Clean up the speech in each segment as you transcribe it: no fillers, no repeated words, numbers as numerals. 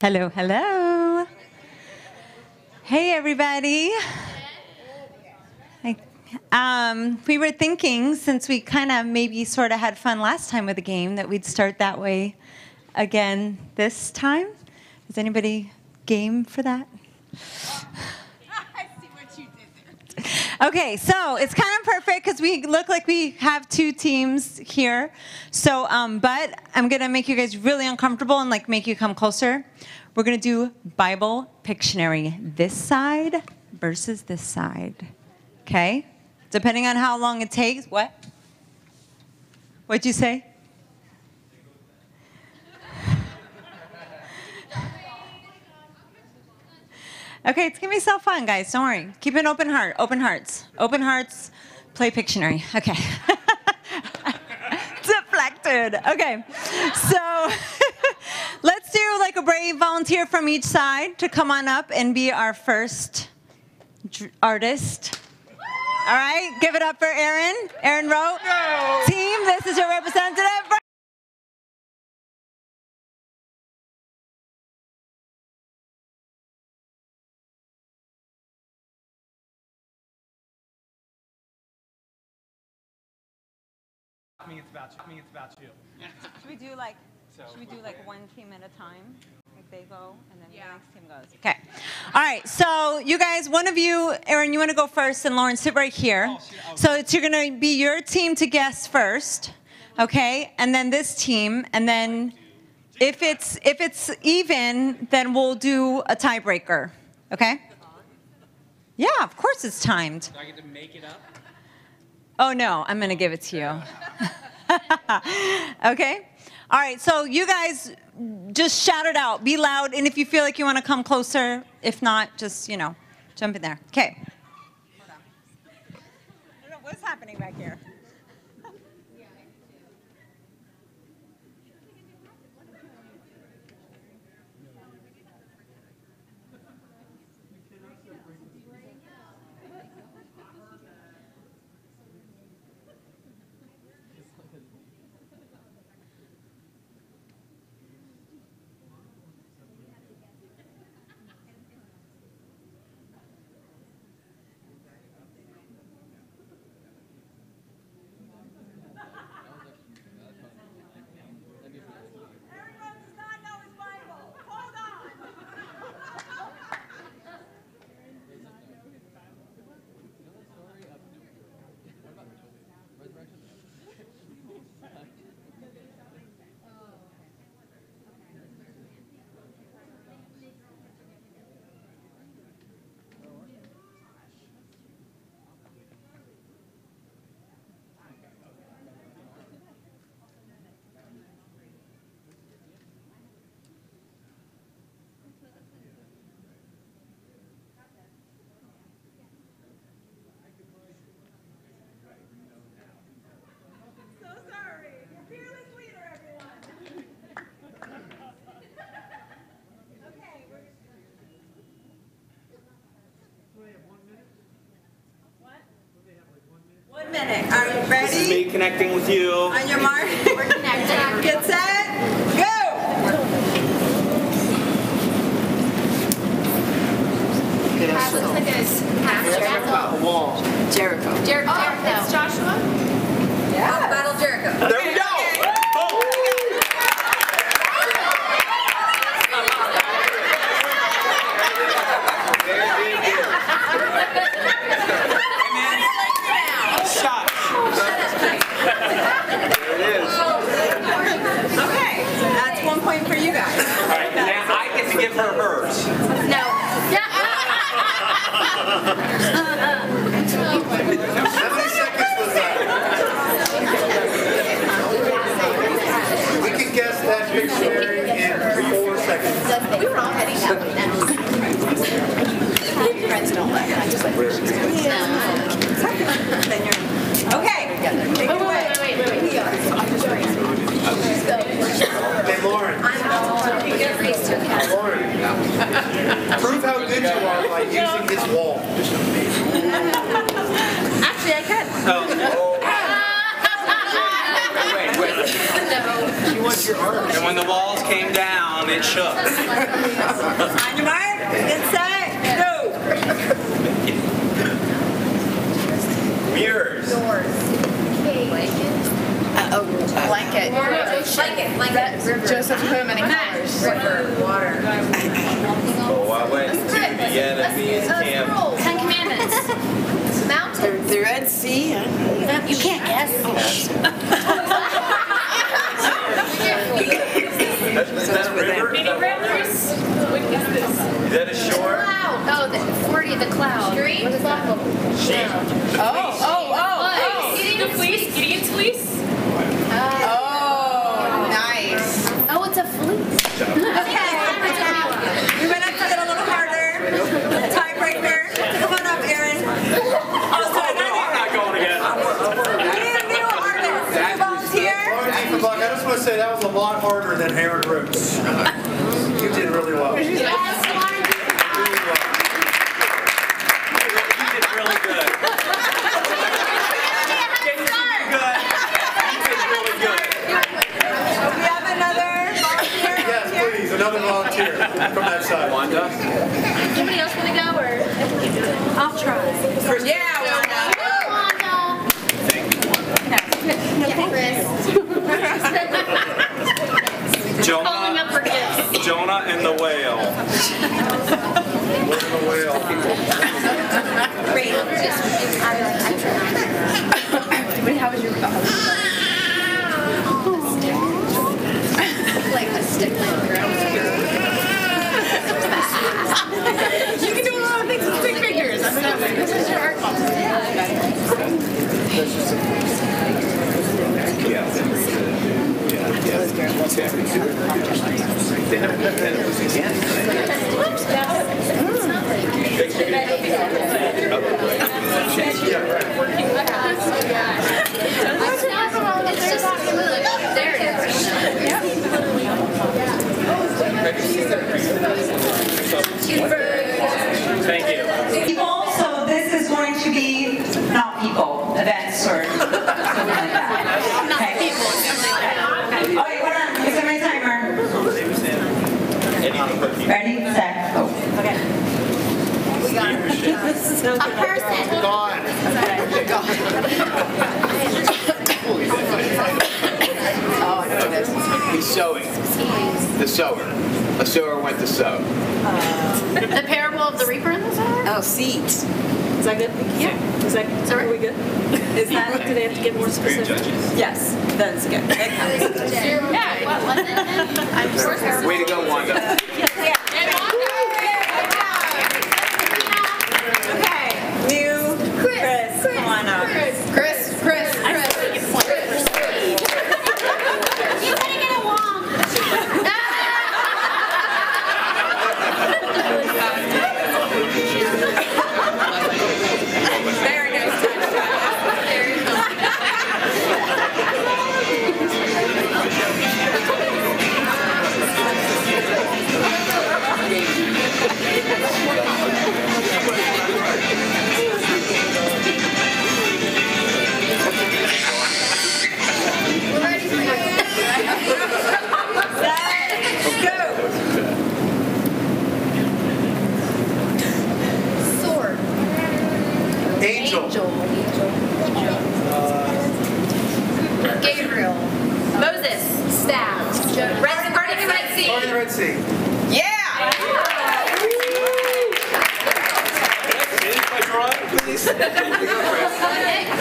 Hello, hello. Hey, everybody. We were thinking, since we kind of maybe sort of had fun last time with the game, that we'd start that way again this time. Is anybody game for that? I see what you did there. Okay, so it's kind of perfect because we look like we have two teams here. So, but I'm gonna make you guys really uncomfortable and like make you come closer. We're gonna do Bible Pictionary, this side versus this side. Okay? Depending on how long it takes. What? What'd you say? Okay, it's gonna be so fun, guys. Don't worry. Keep an open heart. Open hearts. Open hearts. Play Pictionary. Okay. Deflected. Okay. So let's do like a brave volunteer from each side to come on up and be our first artist. All right. Give it up for Aaron. Aaron Rowe. No. Team, this is your representative. It's about you. Should we do like one team at a time? Like they go and then the next team goes. Okay. All right. So you guys, one of you, Aaron, you want to go first, and Lauren, sit right here. So you're going to be your team to guess first, okay? And then this team, and then if it's even, then we'll do a tiebreaker. Okay? Yeah, of course it's timed. Do I get to make it up? Oh no, I'm going to give it to you. Okay? All right, so you guys just shout it out. Be loud, and if you feel like you want to come closer, if not, just, jump in there. Okay. Hold on. I don't know what's happening back here. Are you ready? This is me connecting with you. On your mark. We're connected. Get set. Go. Looks like a Wall. Jericho. That's Joshua? Yeah. Battle Jericho. There we go. For you guys. All right, now I get to give her hers. No. How many seconds was that? We can guess that Pictionary in 4 seconds. We were all heading that way now. Friends don't like it. I just like Okay. Take it away. Hey, Lauren. Lauren. Prove how good you are by using this wall. Actually, I can. Wait. No. And when the walls came down, it shook. On your mark, get set, go. Mirrors. Blanket. Blanket. Joseph, put him in colors. Water. Oh, I went to the enemy's camp. 10 Commandments. Mountain. The Red Sea. You can't guess. Is that a river? Is that a shore? Cloud. Oh, the 40, the cloud. Stream. Sheep. The fleece. Gideon's fleece. Oh, nice. Oh, it's a fleece. Okay. We went up to get a little harder. Tiebreaker. Come on up, Aaron. Oh, so I'm not going again. we need a new artist. New volunteer. Lauren Diefenbach, I just want to say that was a lot harder than Aaron Roots. You did really well. Yes, You did really good. We have another volunteer. Yes, please, another volunteer from that side. Wanda? Anybody else want to go or? I'll try. Yeah, Wanda. Calling up for gifts. Jonah and the whale. Where's the whale? How was your like a stick You can do a lot of things with stick figures. This is your art box. It's just there it Thank you. People, so this is going to be not people, events or something like that. Okay. Oh, wait, hold on. Here's my timer. Ready, set, go. Okay. A person. Gone. Oh, I know this. He's sowing. The sower. A sower went to sow. The parable of the reaper and the sower? Oh, seeds. Is that good? Yeah. Is that, are we good? Is that, do they have to get more specific? Yes, that's good. That counts. Yeah. What was it? I'm sure. Way to go, Wanda. Okay, new Chris, come on up. Chris. You couldn't get along. Very nice. Sword. Angel. Gabriel. Moses. Staff. Parting the Red Sea. Parting the Red Sea. Yeah.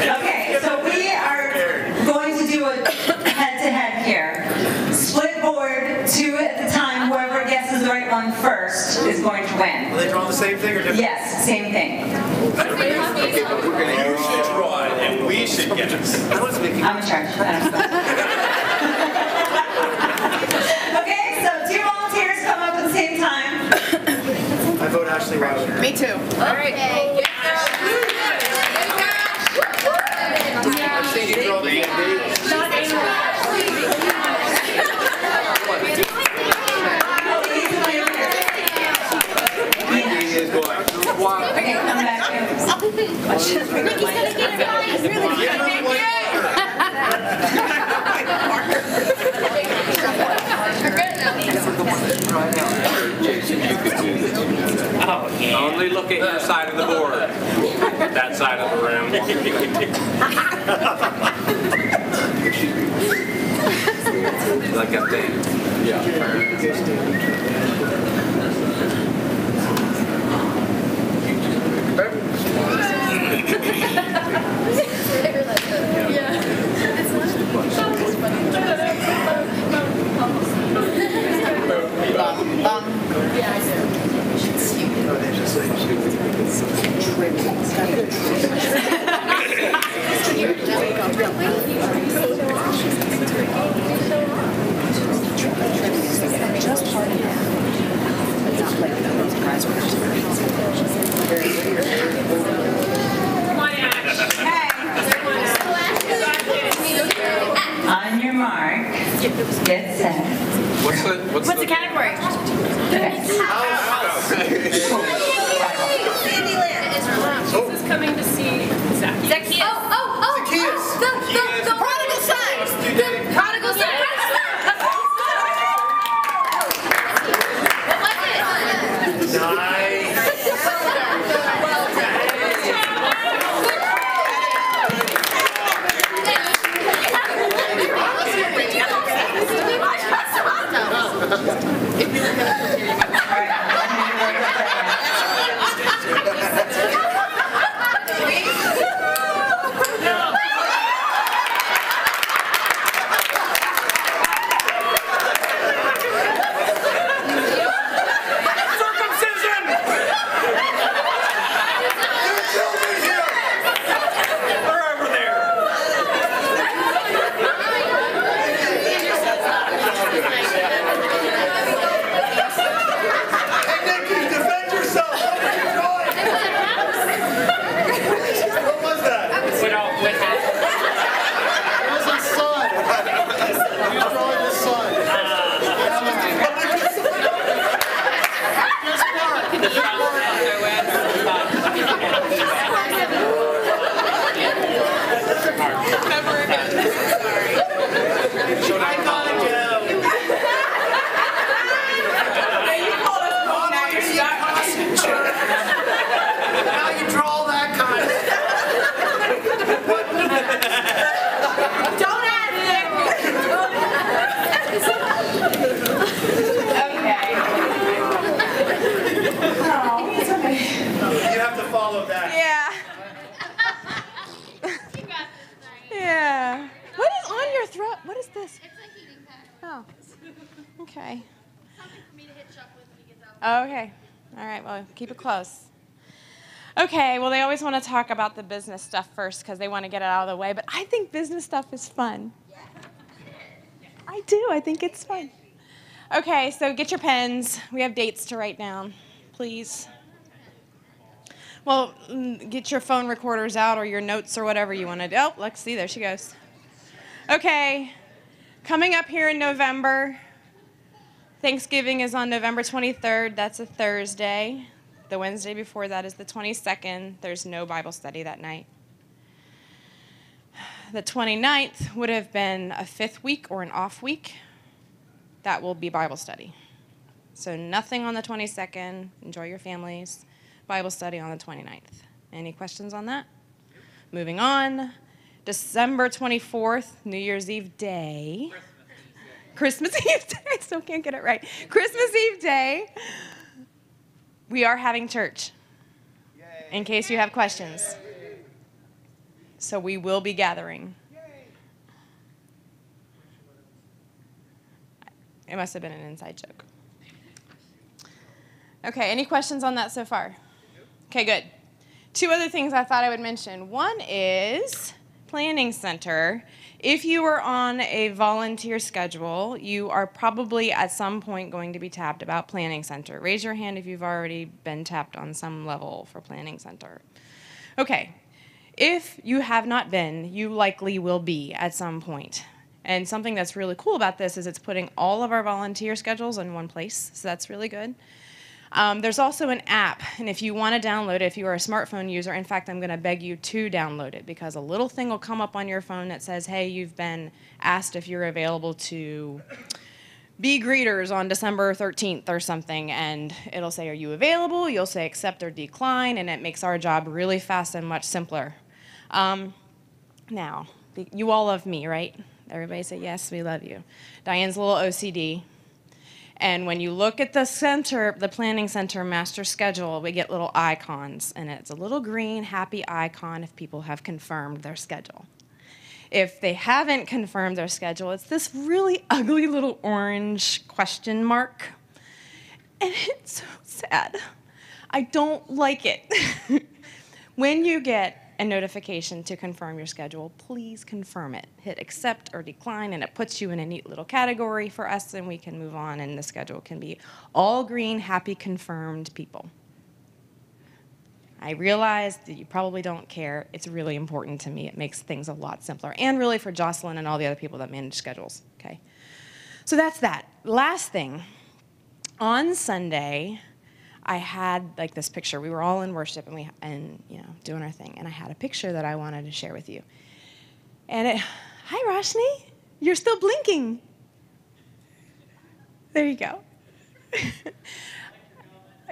Okay, so we are going to do a head-to-head here. Split board, two at the time. Whoever guesses the right one first is going to win. Are they drawing the same thing or different? Yes, same thing. You should draw it, and we should guess. I was making. I'm in charge. I don't know. Okay, so two volunteers come up at the same time. I vote Ashley Wilder. Me too. All right. I've seen you draw the Okay, come back here. Nikki's gonna get it, guys. Really. Yeah, no, wait. Only look at your side of the board. That side of the room. Like up there. Yeah. On your mark, get set. What's the category? Jesus coming to see Zacchaeus. Zacchaeus. Zacchaeus. The prodigal son. The prodigal son. Okay. Something for me to hit Chuck with when he gets out. Okay. All right. Well, keep it close. Okay. Well, they always want to talk about the business stuff first because they want to get it out of the way. But I think business stuff is fun. I do. I think it's fun. Okay. So get your pens. We have dates to write down, please. Well, get your phone recorders out or your notes or whatever you want to do. Oh, let's see. There she goes. Okay. Coming up here in November, Thanksgiving is on November 23rd. That's a Thursday. The Wednesday before that is the 22nd. There's no Bible study that night. The 29th would have been a fifth week or an off week. That will be Bible study. So nothing on the 22nd. Enjoy your families. Bible study on the 29th. Any questions on that? Moving on. December 24th, New Year's Eve day. Christmas Eve day. I still can't get it right. Christmas Eve day. We are having church. In case you have questions. So we will be gathering. It must have been an inside joke. Okay, any questions on that so far? Okay, good. Two other things I thought I would mention. One is Planning Center. If you are on a volunteer schedule, you are probably at some point going to be tapped about Planning Center. Raise your hand if you've already been tapped on some level for Planning Center. Okay, if you have not been, you likely will be at some point. And something that's really cool about this is it's putting all of our volunteer schedules in one place, so that's really good. There's also an app, and if you want to download it, if you are a smartphone user, in fact, I'm going to beg you to download it because a little thing will come up on your phone that says, hey, you've been asked if you're available to be greeters on December 13th or something, and it'll say, are you available? You'll say accept or decline, and it makes our job really fast and much simpler. Now, you all love me, right? Everybody say, yes, we love you. Diane's a little OCD. And when you look at the center, the planning center master schedule, we get little icons, and it's a little green happy icon if people have confirmed their schedule. If they haven't confirmed their schedule, it's this really ugly little orange question mark. And it's so sad. I don't like it. When you get a notification to confirm your schedule, please confirm it. Hit accept or decline, and it puts you in a neat little category for us, and we can move on, and the schedule can be all green, happy, confirmed people. I realize that you probably don't care. It's really important to me. It makes things a lot simpler, and really for Jocelyn and all the other people that manage schedules, okay? So that's that. Last thing, on Sunday, I had like this picture. We were all in worship and you know, doing our thing, and I had a picture that I wanted to share with you. And hi Roshni, you're still blinking. There you go.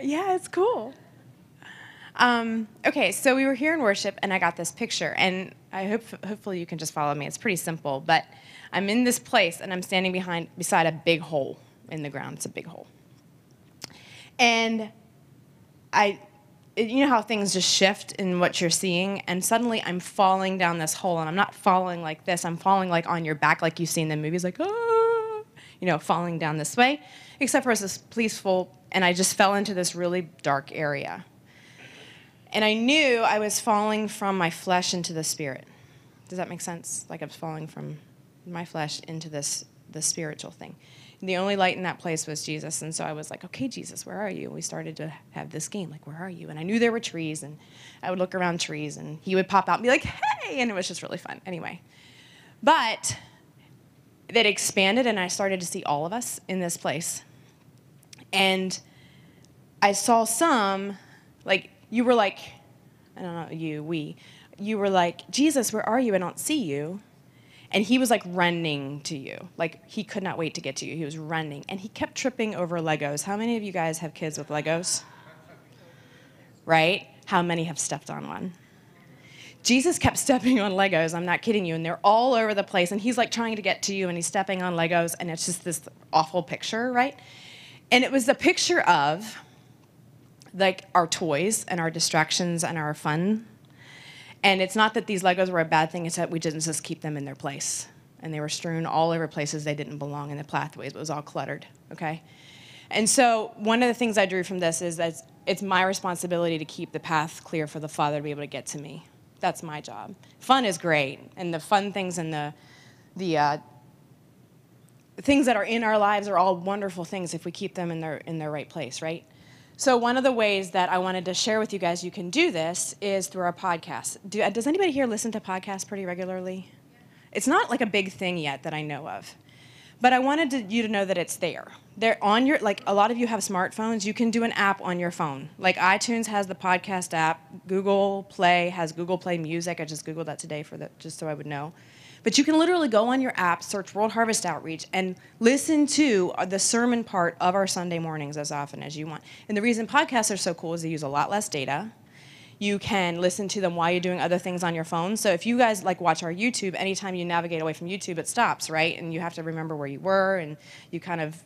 Yeah, it's cool. Okay, so we were here in worship, and I got this picture, and hopefully you can just follow me. It's pretty simple, but I'm in this place, and I'm standing beside a big hole in the ground. It's a big hole. And you know how things just shift in what you're seeing, and suddenly I'm falling down this hole, and I'm not falling like this. I'm falling like on your back, like you see in the movies, like, ah, you know, falling down this way, except for it's this peaceful, and I just fell into this really dark area. And I knew I was falling from my flesh into the spirit. Does that make sense? Like I was falling from my flesh into the spiritual thing. And the only light in that place was Jesus. And so I was like, okay, Jesus, where are you? And we started to have this game, like, where are you? And I knew there were trees, and I would look around trees, and he would pop out and be like, hey! And it was just really fun. Anyway. But that expanded, and I started to see all of us in this place. And I saw some, like, you were like, I don't know, you were like, Jesus, where are you? I don't see you. And he was like running to you. Like he could not wait to get to you. He was running. And he kept tripping over Legos. How many of you guys have kids with Legos? Right? How many have stepped on one? Jesus kept stepping on Legos. I'm not kidding you. And they're all over the place. And he's like trying to get to you, and he's stepping on Legos. And it's just this awful picture, right? And it was the picture of like our toys and our distractions and our fun. And it's not that these Legos were a bad thing, it's that we didn't just keep them in their place. And they were strewn all over places they didn't belong in the pathways. It was all cluttered, okay? And so one of the things I drew from this is that it's my responsibility to keep the path clear for the Father to be able to get to me. That's my job. Fun is great, and the fun things and the things that are in our lives are all wonderful things if we keep them in their right place, right? So one of the ways that I wanted to share with you guys you can do this is through our podcast. Does anybody here listen to podcasts pretty regularly? Yeah. It's not like a big thing yet that I know of. But I wanted you to know that it's there. They're on your, like a lot of you have smartphones, you can do an app on your phone. Like iTunes has the podcast app, Google Play has Google Play Music. I just Googled that today just so I would know. But you can literally go on your app, search World Harvest Outreach, and listen to the sermon part of our Sunday mornings as often as you want. And the reason podcasts are so cool is they use a lot less data. You can listen to them while you're doing other things on your phone. So if you guys like watch our YouTube, anytime you navigate away from YouTube, it stops, right? And you have to remember where you were, and you kind of,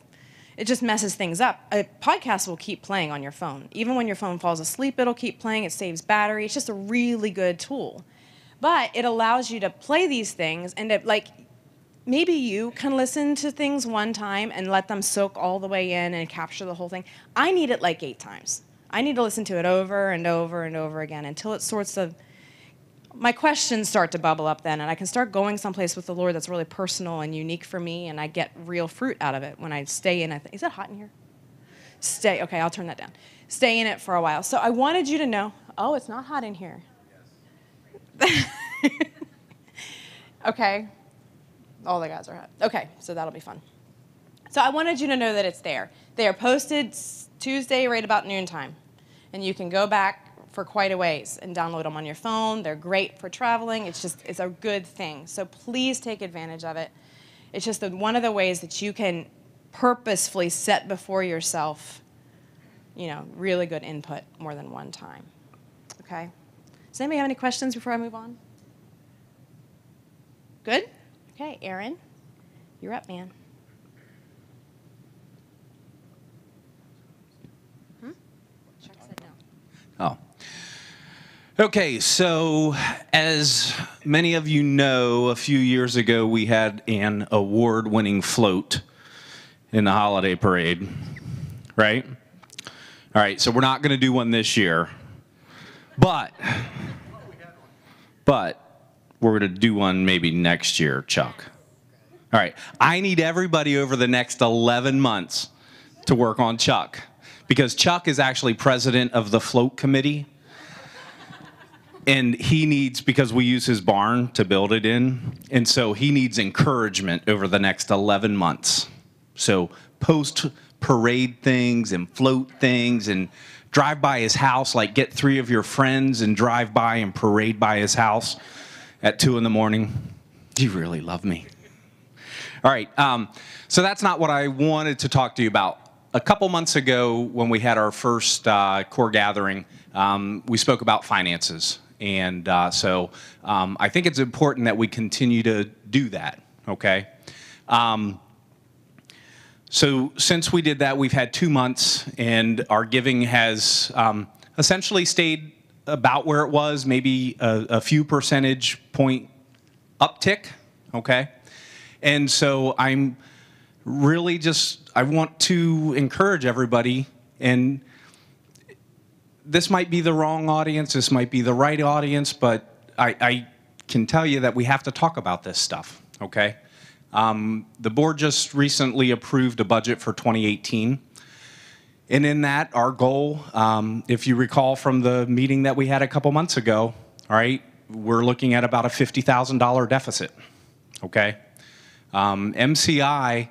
it just messes things up. A podcast will keep playing on your phone. Even when your phone falls asleep, it'll keep playing. It saves battery. It's just a really good tool. But it allows you to play these things, and like maybe you can listen to things one time and let them soak all the way in and capture the whole thing. I need it like 8 times. I need to listen to it over and over and over again until it sorts of, my questions start to bubble up then, and I can start going someplace with the Lord that's really personal and unique for me, and I get real fruit out of it when I stay in it. Is it hot in here? Okay, I'll turn that down. Stay in it for a while. So I wanted you to know, oh, it's not hot in here. Okay. All the guys are hot. Okay, so that'll be fun. So I wanted you to know that it's there. They are posted Tuesday right about noontime. And you can go back for quite a ways and download them on your phone. They're great for traveling. It's a good thing. So please take advantage of it. It's just one of the ways that you can purposefully set before yourself, really good input more than one time. Okay? Does anybody have any questions before I move on? Good? Okay, Aaron, you're up, man. Chuck said no. Oh. Okay, so as many of you know, a few years ago we had an award-winning float in the holiday parade, right? All right, so we're not going to do one this year, but we're going to do one maybe next year, Chuck. All right, I need everybody over the next 11 months to work on Chuck, because Chuck is actually president of the float committee. And he needs, because we use his barn to build it in, and so he needs encouragement over the next 11 months. So post parade things and float things and drive by his house, like get 3 of your friends and drive by and parade by his house at 2 in the morning. Do you really love me? All right, so that's not what I wanted to talk to you about. A couple months ago when we had our first core gathering, we spoke about finances. And so I think it's important that we continue to do that, okay? So since we did that, we've had 2 months, and our giving has essentially stayed about where it was, maybe a few percentage point uptick, okay? And so I'm really I want to encourage everybody, and this might be the wrong audience, this might be the right audience, but I can tell you that we have to talk about this stuff, okay? The board just recently approved a budget for 2018. And in that, our goal, if you recall from the meeting that we had a couple months ago, all right, we're looking at about a $50,000 deficit, okay? MCI,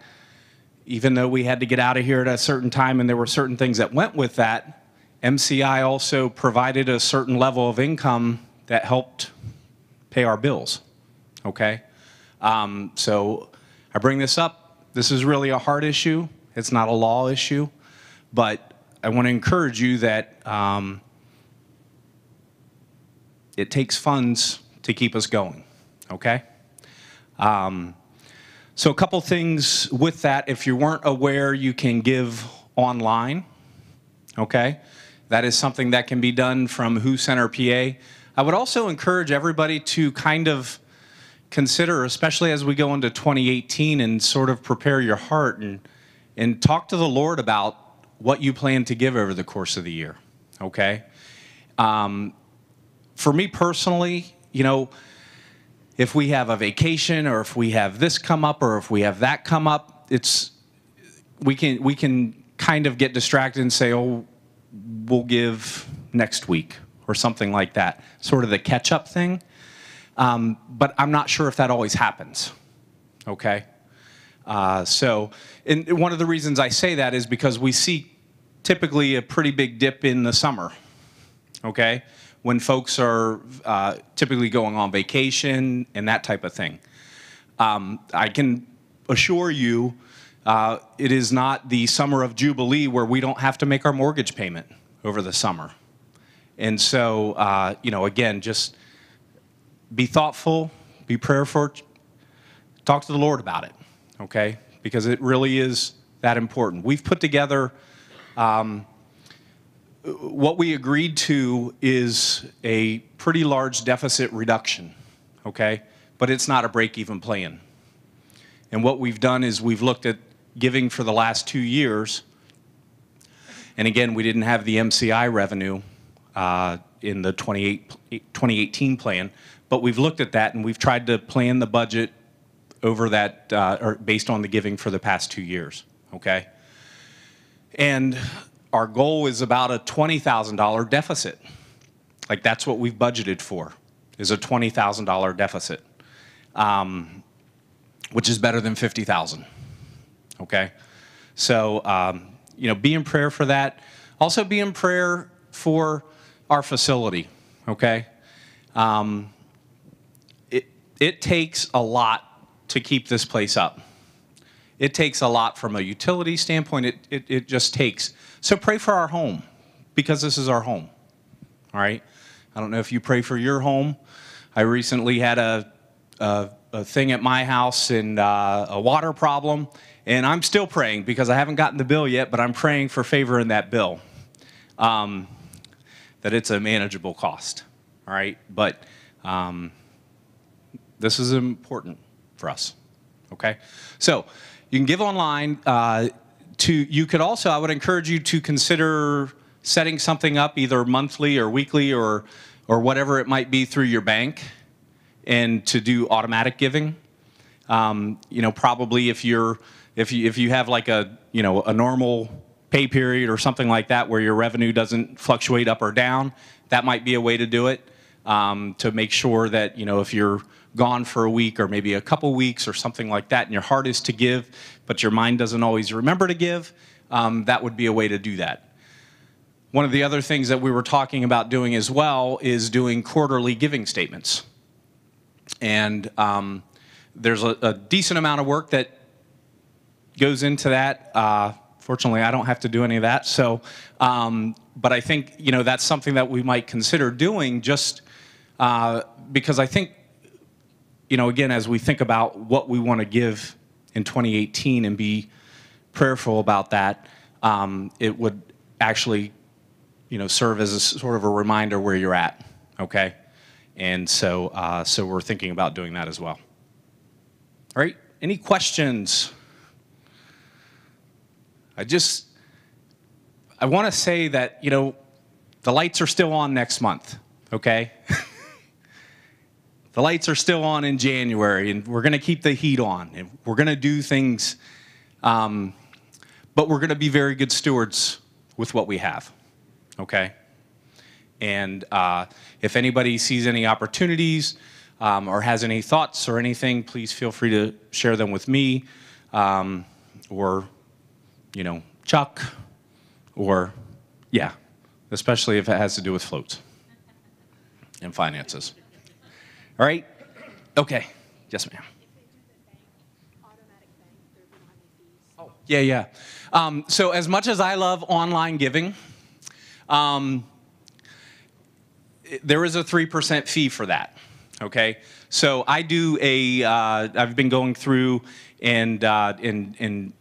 even though we had to get out of here at a certain time and there were certain things that went with that, MCI also provided a certain level of income that helped pay our bills, okay? So I bring this up. This is really a hard issue. It's not a law issue, but I want to encourage you that it takes funds to keep us going, okay? So a couple things with that. If you weren't aware, you can give online, okay? That is something that can be done from Who Center PA. I would also encourage everybody to kind of consider, especially as we go into 2018, and sort of prepare your heart and talk to the Lord about what you plan to give over the course of the year, okay? For me personally, if we have a vacation or if we have this come up or if we have that come up, we can kind of get distracted and say, oh, we'll give next week or something like that, sort of the catch-up thing. But I'm not sure if that always happens, okay? So one of the reasons I say that is because we see typically a pretty big dip in the summer, okay? When folks are typically going on vacation and that type of thing. I can assure you it is not the summer of Jubilee where we don't have to make our mortgage payment over the summer. And so, again, just be thoughtful, be prayerful, talk to the Lord about it, okay? Because it really is that important. We've put together, what we agreed to is a pretty large deficit reduction, okay? But it's not a break-even plan. And what we've done is we've looked at giving for the last 2 years. And again, we didn't have the MCI revenue in the 2018 plan, but we've looked at that and we've tried to plan the budget over that, or based on the giving for the past 2 years, okay? And our goal is about a $20,000 deficit. Like that's what we've budgeted for, is a $20,000 deficit, which is better than 50,000. Okay, so be in prayer for that. Also, be in prayer for our facility. Okay, it takes a lot to keep this place up, it takes a lot from a utility standpoint. It just takes. So pray for our home, because this is our home. All right? I don't know if you pray for your home. I recently had a thing at my house and a water problem, and I'm still praying because I haven't gotten the bill yet, but I'm praying for favor in that bill, that it's a manageable cost. All right? But this is important for us. Okay? So you can give online. You could also, I would encourage you to consider setting something up either monthly or weekly or whatever it might be through your bank, and to do automatic giving. You know, probably if you have like a normal pay period or something like that where your revenue doesn't fluctuate up or down, that might be a way to do it, to make sure that, you know, if you're gone for a week or maybe a couple weeks or something like that and your heart is to give but your mind doesn't always remember to give, that would be a way to do that. One of the other things that we were talking about doing as well is doing quarterly giving statements. And there's a decent amount of work that goes into that. Fortunately, I don't have to do any of that. So, but I think, you know, that's something that we might consider doing, just because I think, you know, again, as we think about what we want to give in 2018 and be prayerful about that, it would actually, you know, serve as a sort of a reminder where you're at, okay? And so, so we're thinking about doing that as well. All right, any questions? I want to say that, you know, the lights are still on next month, okay? The lights are still on in January, and we're going to keep the heat on, and we're going to do things, but we're going to be very good stewards with what we have, okay? And if anybody sees any opportunities or has any thoughts or anything, please feel free to share them with me, or, you know, Chuck, or, yeah, especially if it has to do with floats and finances. All right? Okay. Yes, ma'am. Oh, yeah, yeah. So as much as I love online giving, there is a 3% fee for that, okay? So I do I've been going through and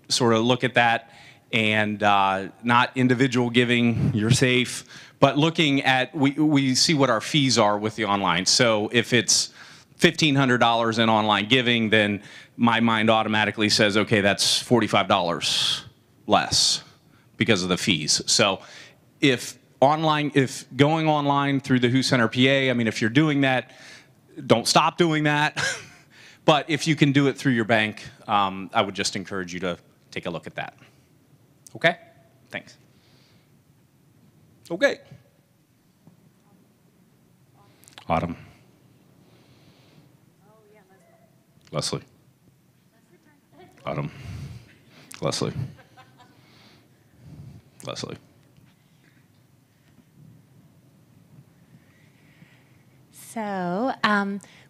sort of look at that, and not individual giving, you're safe, but looking at, we see what our fees are with the online. So if it's $1,500 in online giving, then my mind automatically says, okay, that's $45 less because of the fees. So if going online through the Who Center PA, I mean, if you're doing that, don't stop doing that. But if you can do it through your bank, I would just encourage you to take a look at that. Okay? Thanks. Okay. Autumn. Leslie. Autumn. Leslie. Leslie. So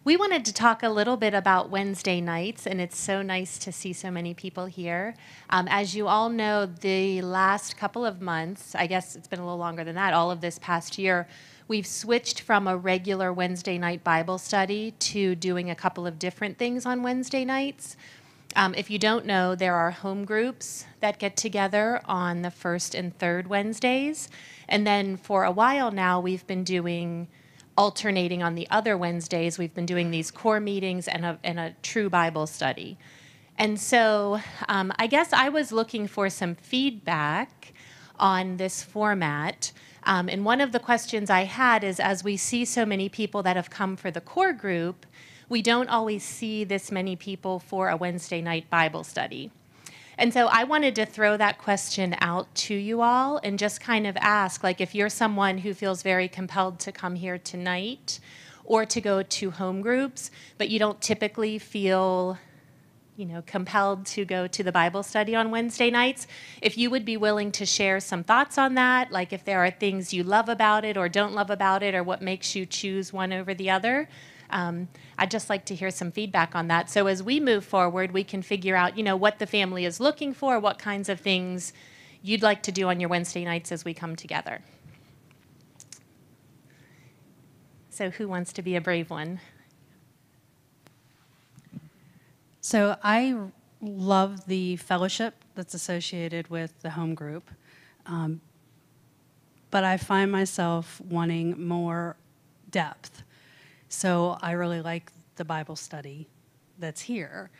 we wanted to talk a little bit about Wednesday nights, and it's so nice to see so many people here. As you all know, the last couple of months, I guess it's been a little longer than that, all of this past year, we've switched from a regular Wednesday night Bible study to doing a couple of different things on Wednesday nights. If you don't know, there are home groups that get together on the first and third Wednesdays. And then for a while now, we've been doing alternating on the other Wednesdays. We've been doing these core meetings and a true Bible study. And so I guess I was looking for some feedback on this format. And one of the questions I had is, as we see so many people that have come for the core group, we don't always see this many people for a Wednesday night Bible study. And so I wanted to throw that question out to you all and just kind of ask, like, if you're someone who feels very compelled to come here tonight or to go to home groups, but you don't typically feel, you know, compelled to go to the Bible study on Wednesday nights, if you would be willing to share some thoughts on that, like if there are things you love about it or don't love about it, or what makes you choose one over the other, I'd just like to hear some feedback on that. So as we move forward, we can figure out, what the family is looking for, what kinds of things you'd like to do on your Wednesday nights as we come together. So who wants to be a brave one? So I love the fellowship that's associated with the home group, but I find myself wanting more depth. So I really like the Bible study that's here.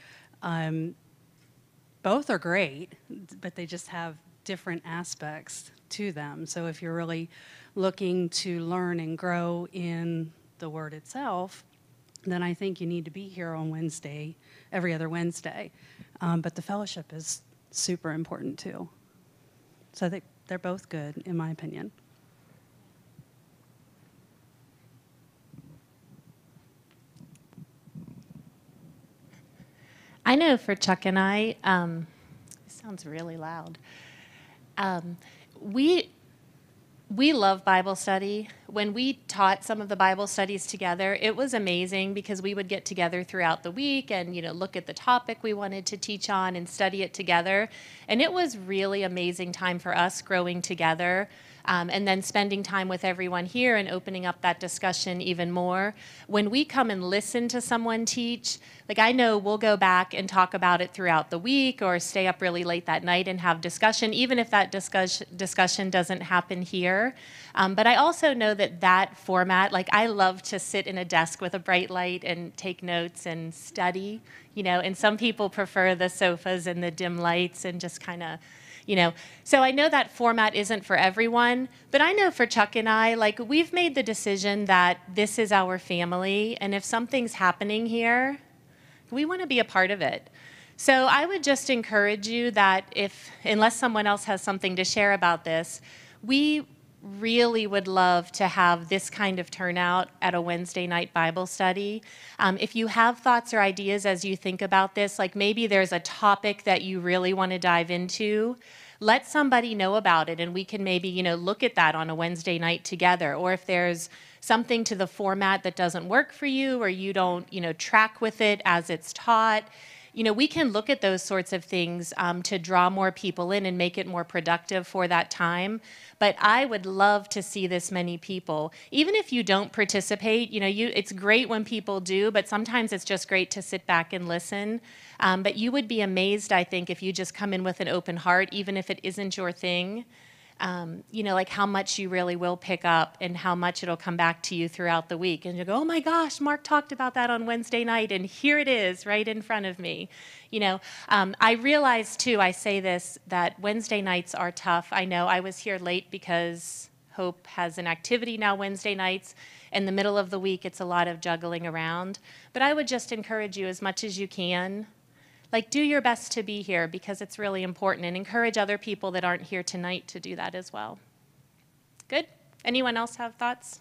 Both are great, but they just have different aspects to them. So if you're really looking to learn and grow in the Word itself, then I think you need to be here on Wednesday, every other Wednesday. But the fellowship is super important too. So I think they're both good, in my opinion. I know for Chuck and I, it sounds really loud. We love Bible study. When we taught some of the Bible studies together, it was amazing because we would get together throughout the week and, look at the topic we wanted to teach on and study it together. And it was really amazing time for us growing together. And then spending time with everyone here and opening up that discussion even more. When we come and listen to someone teach, like I know we'll go back and talk about it throughout the week or stay up really late that night and have discussion, even if that discussion doesn't happen here. But I also know that format, like I love to sit in a desk with a bright light and take notes and study, and some people prefer the sofas and the dim lights and just kind of, so I know that format isn't for everyone, but I know for Chuck and I, like we've made the decision that this is our family, and if something's happening here, we want to be a part of it. So I would just encourage you that unless someone else has something to share about this, we really would love to have this kind of turnout at a Wednesday night Bible study. If you have thoughts or ideas as you think about this, like maybe there's a topic that you really want to dive into, let somebody know about it and we can maybe, look at that on a Wednesday night together. Or if there's something to the format that doesn't work for you or you don't, track with it as it's taught, we can look at those sorts of things to draw more people in and make it more productive for that time. But I would love to see this many people. Even if you don't participate, it's great when people do, but sometimes it's just great to sit back and listen. But you would be amazed, I think, if you just come in with an open heart, even if it isn't your thing. Like how much you really will pick up and how much it'll come back to you throughout the week. And you'll go, oh my gosh, Mark talked about that on Wednesday night, and here it is right in front of me. I realize too, I say this, that Wednesday nights are tough. I know I was here late because Hope has an activity now Wednesday nights. In the middle of the week, it's a lot of juggling around. But I would just encourage you as much as you can, like do your best to be here because it's really important, and encourage other people that aren't here tonight to do that as well. Good? Anyone else have thoughts?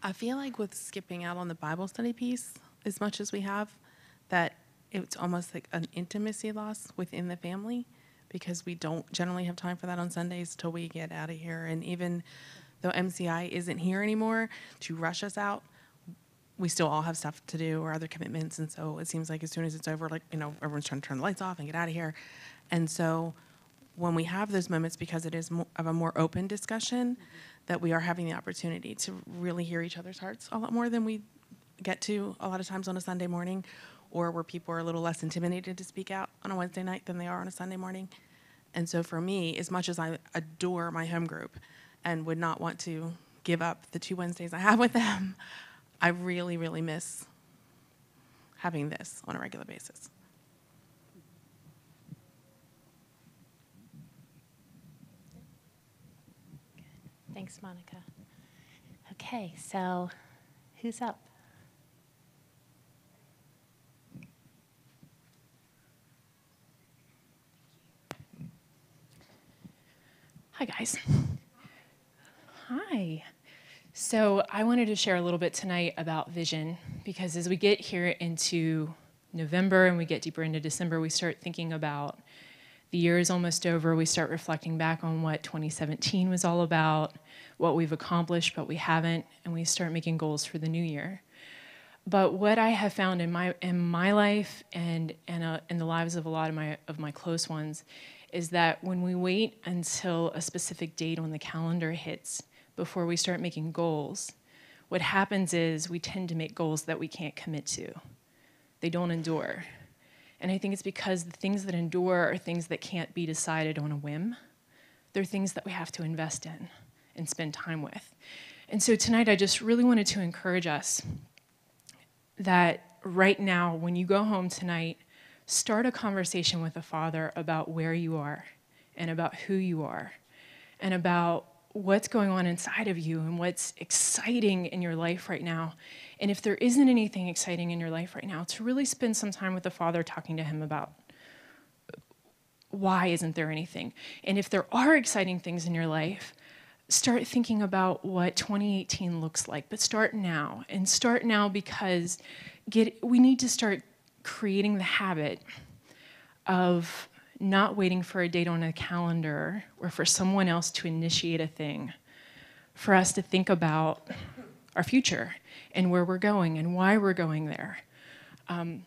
I feel like with skipping out on the Bible study piece, as much as we have, that it's almost like an intimacy loss within the family because we don't generally have time for that on Sundays till we get out of here. And even though MCI isn't here anymore to rush us out, we still all have stuff to do or other commitments. And so it seems like as soon as it's over, like, everyone's trying to turn the lights off and get out of here. And so when we have those moments, because it is of a more open discussion, that we are having the opportunity to really hear each other's hearts a lot more than we get to a lot of times on a Sunday morning, or where people are a little less intimidated to speak out on a Wednesday night than they are on a Sunday morning. And so for me, as much as I adore my home group and would not want to give up the 2 Wednesdays I have with them, I really, really miss having this on a regular basis. Thanks, Monica. Okay, so who's up? Hi, guys. Hi. So I wanted to share a little bit tonight about vision, because as we get here into November and we get deeper into December, we start thinking about The year is almost over. We start reflecting back on what 2017 was all about, what we've accomplished, but we haven't, and we start making goals for the new year. But what I have found in my life and in the lives of a lot of my close ones is that when we wait until a specific date on the calendar hits before we start making goals, what happens is we tend to make goals that we can't commit to. They don't endure. And I think it's because the things that endure are things that can't be decided on a whim. They're things that we have to invest in and spend time with. And so tonight I just really wanted to encourage us that right now, when you go home tonight, start a conversation with the Father about where you are and about who you are and about what's going on inside of you and what's exciting in your life right now. And if there isn't anything exciting in your life right now, to really spend some time with the Father talking to him about why isn't there anything. And if there are exciting things in your life, start thinking about what 2018 looks like, but start now. And start now because we need to start creating the habit of not waiting for a date on a calendar or for someone else to initiate a thing, for us to think about our future and where we're going and why we're going there. I'm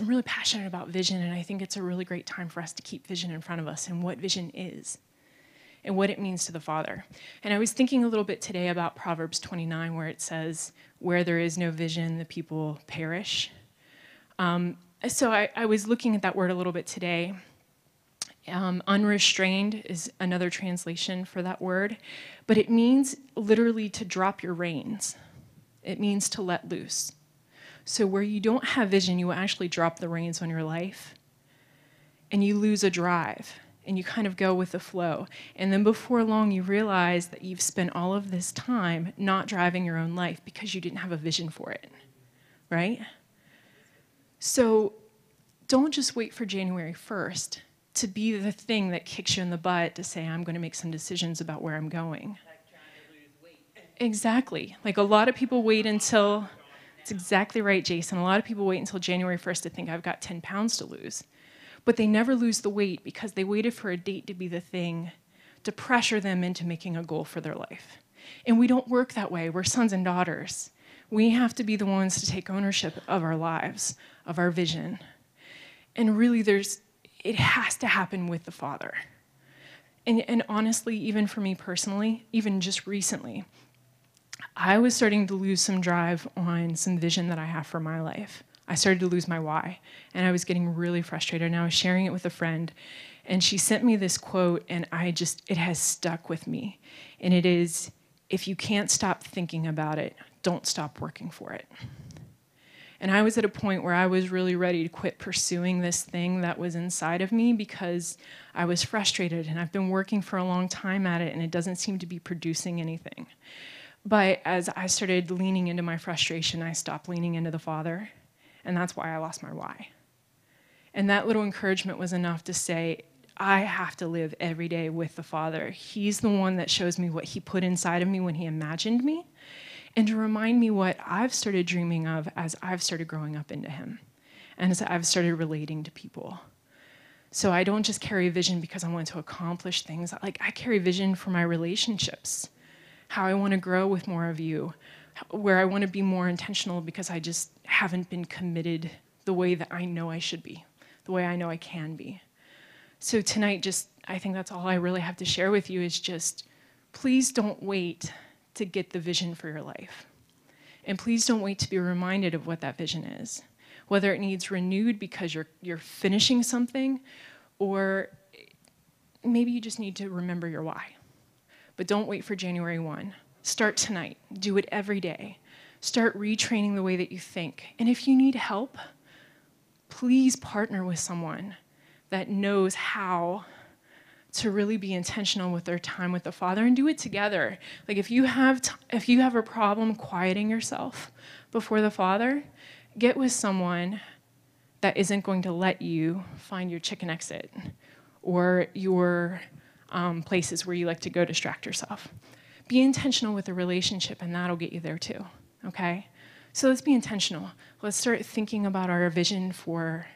really passionate about vision, and I think it's a really great time for us to keep vision in front of us and what vision is and what it means to the Father. And I was thinking a little bit today about Proverbs 29, where it says, where there is no vision, the people perish. So I was looking at that word a little bit today. Unrestrained is another translation for that word, but it means literally to drop your reins. It means to let loose. So where you don't have vision, you actually drop the reins on your life, and you lose a drive. And you kind of go with the flow. And then before long, you realize that you've spent all of this time not driving your own life because you didn't have a vision for it, right? So don't just wait for January 1st to be the thing that kicks you in the butt to say, I'm going to make some decisions about where I'm going. Like trying to lose weight. Exactly. Like a lot of people wait until, it's exactly right, Jason. A lot of people wait until January 1st to think I've got 10 pounds to lose. But they never lose the weight because they waited for a date to be the thing to pressure them into making a goal for their life. And we don't work that way. We're sons and daughters. We have to be the ones to take ownership of our lives, of our vision. And really, it has to happen with the Father. And honestly, even for me personally, even just recently, I was starting to lose some drive on some vision that I have for my life. I started to lose my why, and I was getting really frustrated, and I was sharing it with a friend, and she sent me this quote, and it has stuck with me, and it is, if you can't stop thinking about it, don't stop working for it. And I was at a point where I was really ready to quit pursuing this thing that was inside of me because I was frustrated, and I've been working for a long time at it, and it doesn't seem to be producing anything. But as I started leaning into my frustration, I stopped leaning into the Father. And that's why I lost my why. And that little encouragement was enough to say, I have to live every day with the Father. He's the one that shows me what he put inside of me when he imagined me, and to remind me what I've started dreaming of as I've started growing up into him, and as I've started relating to people. So I don't just carry vision because I want to accomplish things. Like, I carry vision for my relationships, how I want to grow with more of you, where I want to be more intentional because I just haven't been committed the way that I know I should be, the way I know I can be. So tonight, I think that's all I really have to share with you is just, please don't wait to get the vision for your life. And please don't wait to be reminded of what that vision is, whether it needs renewed because you're finishing something, or maybe you just need to remember your why. But don't wait for January 1. Start tonight. Do it every day. Start retraining the way that you think. And if you need help, please partner with someone that knows how to really be intentional with their time with the Father, and do it together. Like if you have a problem quieting yourself before the Father, get with someone that isn't going to let you find your chicken exit or your places where you like to go distract yourself. Be intentional with the relationship, and that'll get you there too, okay? So let's be intentional. Let's start thinking about our vision for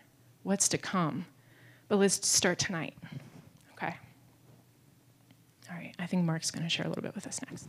what's to come. But But let's start tonight. Okay. All right. I think Mark's going to share a little bit with us next.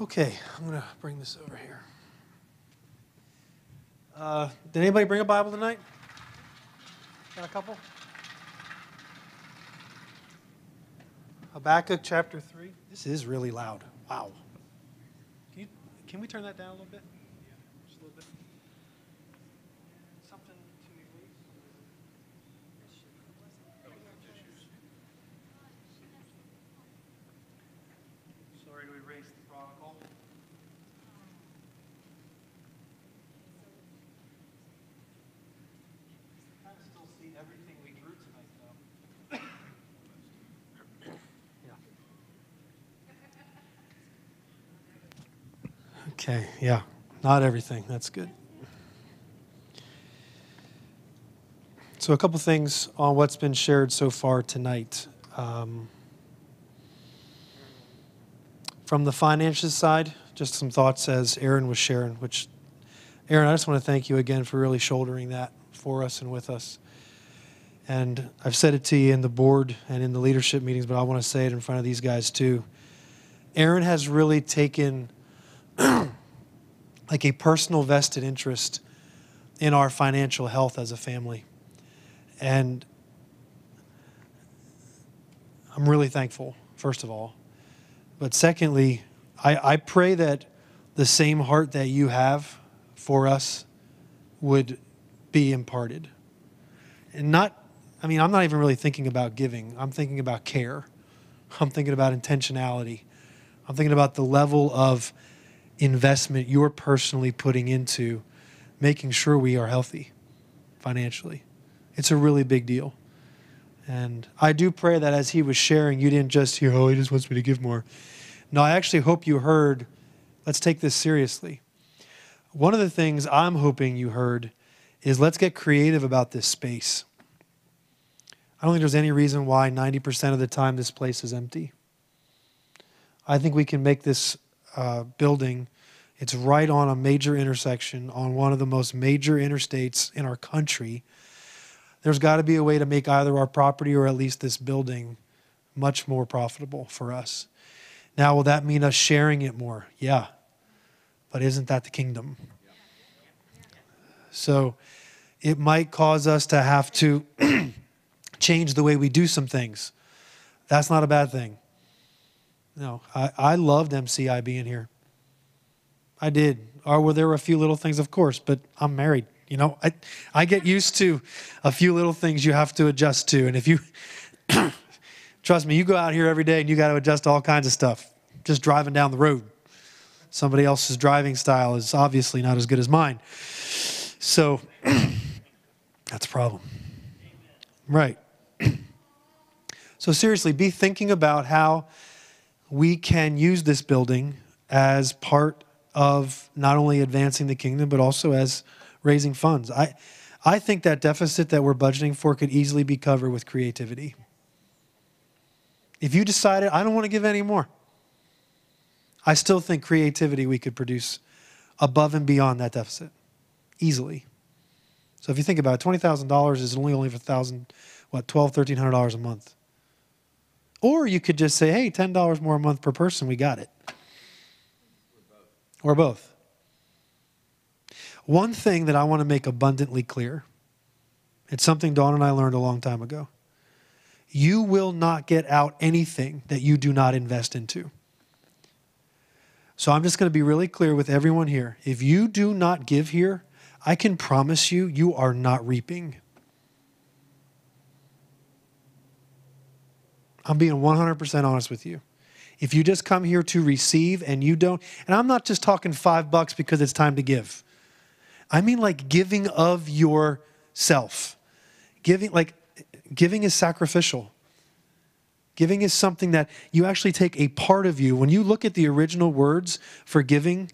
Okay, I'm going to bring this over here. Did anybody bring a Bible tonight? Got a couple? Habakkuk chapter 3. This is really loud. Wow. Can we turn that down a little bit? Just a little bit. Something to me, please. Sorry to erase the prodigal. I kind of still see everything we drew tonight, though. Yeah. Okay, yeah. Not everything. That's good. So a couple things on what's been shared so far tonight. From the finances side, just some thoughts as Aaron was sharing, which, Aaron, I just want to thank you again for really shouldering that for us and with us. And I've said it to you in the board and in the leadership meetings, but I want to say it in front of these guys too. Aaron has really taken like a personal vested interest in our financial health as a family. And I'm really thankful, first of all. But secondly, I pray that the same heart that you have for us would be imparted. And I'm not even really thinking about giving. I'm thinking about care. I'm thinking about intentionality. I'm thinking about the level of investment you're personally putting into making sure we are healthy financially. It's a really big deal. And I do pray that as he was sharing, you didn't just hear, oh, he just wants me to give more. No, I actually hope you heard, let's take this seriously. One of the things I'm hoping you heard is let's get creative about this space. I don't think there's any reason why 90% of the time this place is empty. I think we can make this building, it's right on a major intersection on one of the most major interstates in our country. There's got to be a way to make either our property or at least this building much more profitable for us. Now, will that mean us sharing it more? Yeah. But isn't that the kingdom? So it might cause us to have to change the way we do some things. That's not a bad thing. No, I loved MCI being here. I did. There were a few little things, of course, but I'm married. You know, I get used to a few little things you have to adjust to. And if you, trust me, you go out here every day and you got to adjust to all kinds of stuff. Just driving down the road. Somebody else's driving style is obviously not as good as mine. So that's a problem. Right. So seriously, be thinking about how we can use this building as part of not only advancing the kingdom, but also as raising funds. I think that deficit that we're budgeting for could easily be covered with creativity. If you decided, I don't want to give any more, I still think creativity we could produce above and beyond that deficit, easily. So if you think about it, $20,000 is only for $1,000, $1,200-$1,300 a month. Or you could just say, hey, $10 more a month per person, we got it. Or both. One thing that I want to make abundantly clear, it's something Dawn and I learned a long time ago. You will not get out anything that you do not invest into. So I'm just going to be really clear with everyone here. If you do not give here, I can promise you, you are not reaping. I'm being 100% honest with you. If you just come here to receive and you don't, and I'm not just talking $5 because it's time to give. I mean like giving of yourself. Giving is sacrificial. Giving is something that you actually take a part of you. When you look at the original words for giving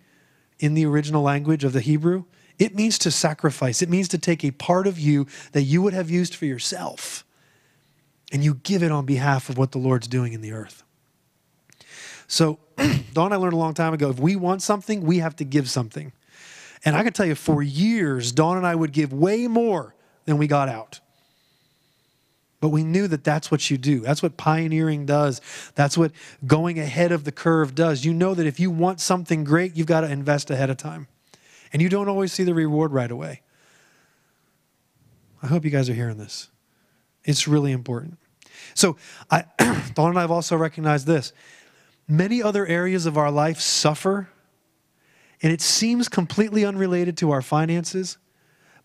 in the original language of the Hebrew, it means to sacrifice. It means to take a part of you that you would have used for yourself, and you give it on behalf of what the Lord's doing in the earth. So, Dawn and I learned a long time ago, if we want something, we have to give something. And I can tell you, for years, Dawn and I would give way more than we got out. But we knew that that's what you do. That's what pioneering does. That's what going ahead of the curve does. You know that if you want something great, you've got to invest ahead of time. And you don't always see the reward right away. I hope you guys are hearing this. It's really important. So, Dawn and I have also recognized this. Many other areas of our life suffer, and it seems completely unrelated to our finances.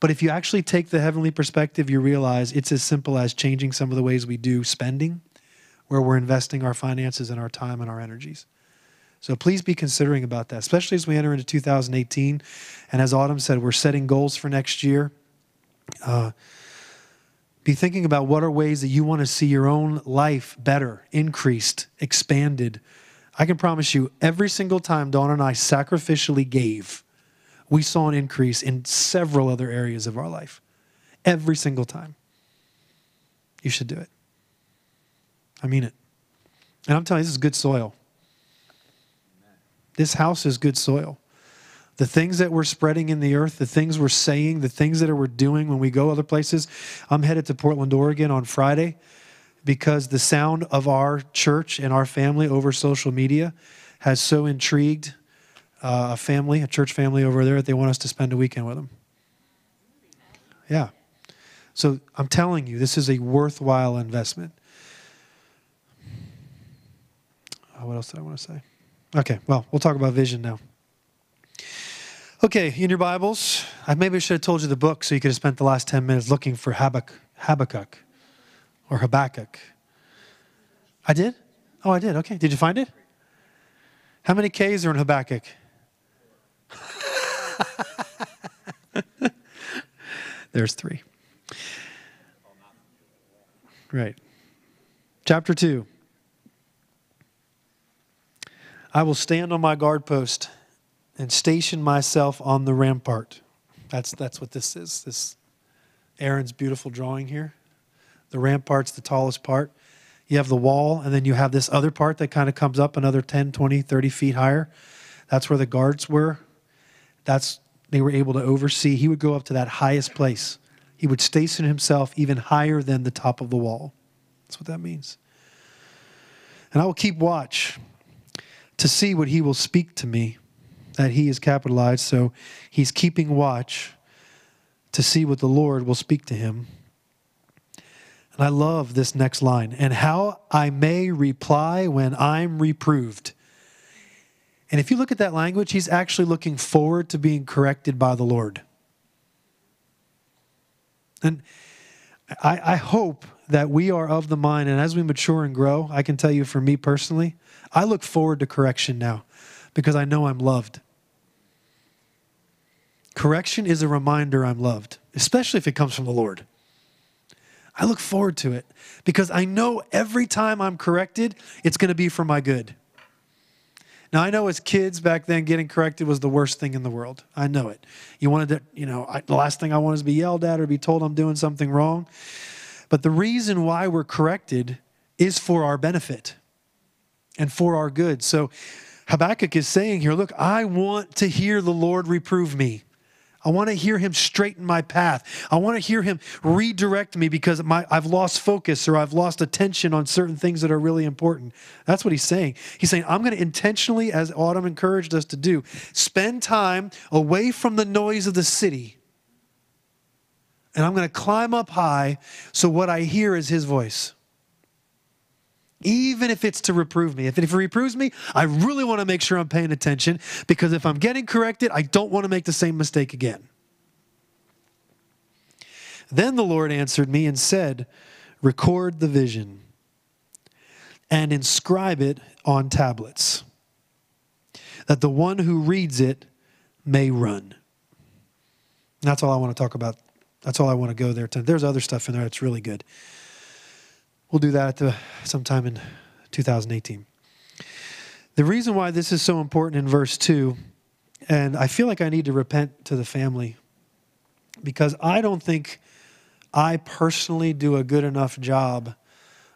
But if you actually take the heavenly perspective, you realize it's as simple as changing some of the ways we do spending, where we're investing our finances and our time and our energies. So please be considering about that, especially as we enter into 2018. And as Autumn said, we're setting goals for next year. Be thinking about what are ways that you want to see your own life better, increased, expanded. I can promise you, every single time Dawn and I sacrificially gave, we saw an increase in several other areas of our life. Every single time. You should do it. I mean it. And I'm telling you, this is good soil. This house is good soil. The things that we're spreading in the earth, the things we're saying, the things that we're doing when we go other places. I'm headed to Portland, Oregon on Friday because the sound of our church and our family over social media has so intrigued a church family over there that they want us to spend a weekend with them. Yeah. So I'm telling you, this is a worthwhile investment. What else did I want to say? Okay, well, we'll talk about vision now. Okay, in your Bibles, maybe I should have told you the book so you could have spent the last 10 minutes looking for Habakkuk or Habakkuk. I did? Oh, I did. Okay, did you find it? How many K's are in Habakkuk? There's 3. Right. Chapter 2. I will stand on my guard post and station myself on the rampart. That's what this is. This Aaron's beautiful drawing here. The rampart's the tallest part. You have the wall, and then you have this other part that kind of comes up another 10, 20, 30 feet higher. That's where the guards were. They were able to oversee. He would go up to that highest place. He would station himself even higher than the top of the wall. That's what that means. And I will keep watch to see what he will speak to me. That he is capitalized, so he's keeping watch to see what the Lord will speak to him. And I love this next line. And how I may reply when I'm reproved. And if you look at that language, he's actually looking forward to being corrected by the Lord. And I hope that we are of the mind, and as we mature and grow, I can tell you for me personally, I look forward to correction now because I know I'm loved. Correction is a reminder I'm loved, especially if it comes from the Lord. I look forward to it because I know every time I'm corrected, it's going to be for my good. Now, I know as kids back then, getting corrected was the worst thing in the world. I know it. You wanted to, the last thing I want is to be yelled at or be told I'm doing something wrong. But the reason why we're corrected is for our benefit and for our good. So Habakkuk is saying here, look, I want to hear the Lord reprove me. I want to hear him straighten my path. I want to hear him redirect me because I've lost focus or I've lost attention on certain things that are really important. That's what he's saying. He's saying, I'm going to intentionally, as Autumn encouraged us to do, spend time away from the noise of the city. And I'm going to climb up high so what I hear is his voice. Even if it's to reprove me. If he reproves me, I really want to make sure I'm paying attention because if I'm getting corrected, I don't want to make the same mistake again. Then the Lord answered me and said, record the vision and inscribe it on tablets, that the one who reads it may run. And that's all I want to talk about. That's all I want to go there to. There's other stuff in there that's really good. We'll do that sometime in 2018. The reason why this is so important in verse 2, and I feel like I need to repent to the family, because I don't think I personally do a good enough job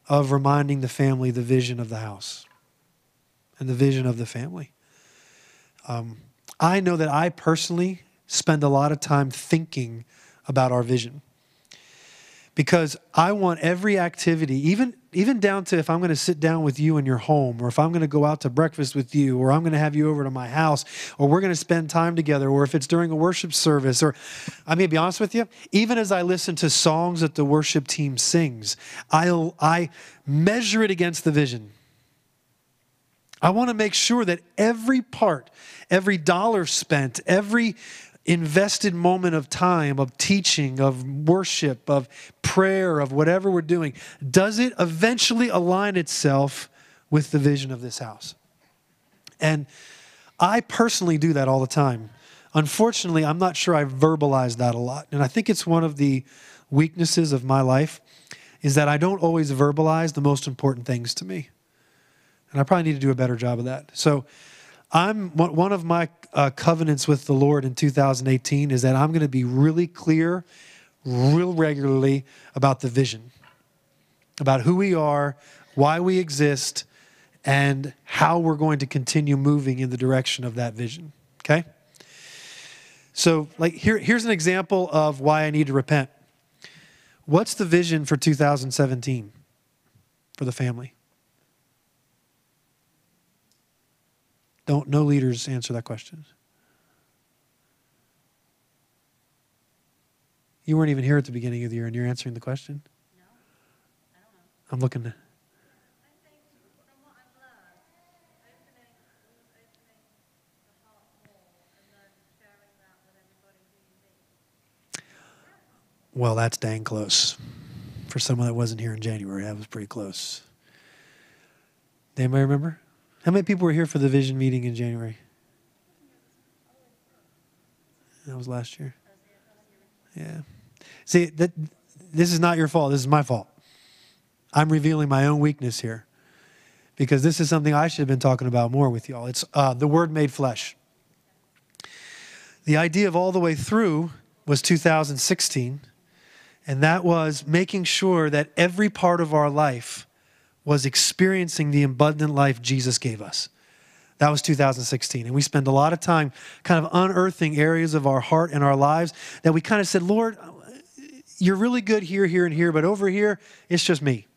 of reminding the family the vision of the house and the vision of the family. I know that I personally spend a lot of time thinking about our vision, because I want every activity, even down to if I'm going to sit down with you in your home, or if I'm going to go out to breakfast with you, or I'm going to have you over to my house, or we're going to spend time together, or if it's during a worship service, or I may be honest with you, even as I listen to songs that the worship team sings, I measure it against the vision. I want to make sure that every part, every dollar spent, every invested moment of time, of teaching, of worship, of prayer, of whatever we're doing, does it eventually align itself with the vision of this house? And I personally do that all the time. Unfortunately, I'm not sure I verbalize that a lot. And I think it's one of the weaknesses of my life, is that I don't always verbalize the most important things to me. And I probably need to do a better job of that. So one of my covenants with the Lord in 2018 is that I'm going to be really clear, real regularly about the vision, about who we are, why we exist, and how we're going to continue moving in the direction of that vision. Okay? So, here's an example of why I need to repent. What's the vision for 2017 for the family? No leaders answer that question. You weren't even here at the beginning of the year, and you're answering the question? No, I don't know. I'm looking to... Well, that's dang close. For someone that wasn't here in January, that was pretty close. Anybody remember? How many people were here for the vision meeting in January? That was last year. Yeah. See, this is not your fault. This is my fault. I'm revealing my own weakness here, because this is something I should have been talking about more with y'all. It's the Word made flesh. The idea of all the way through was 2016, and that was making sure that every part of our life was experiencing the abundant life Jesus gave us. That was 2016. And we spent a lot of time kind of unearthing areas of our heart and our lives that we kind of said, Lord, you're really good here, here, and here, but over here, it's just me.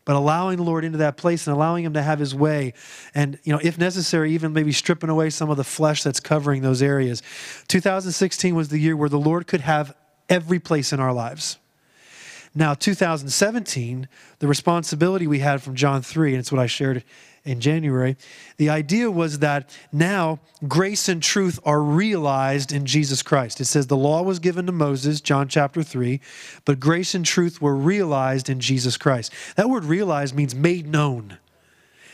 But allowing the Lord into that place and allowing him to have his way, and if necessary, even maybe stripping away some of the flesh that's covering those areas. 2016 was the year where the Lord could have every place in our lives. Now, 2017, the responsibility we had from John 3, and it's what I shared in January, the idea was that now grace and truth are realized in Jesus Christ. It says the law was given to Moses, John chapter 3, but grace and truth were realized in Jesus Christ. That word realized means made known.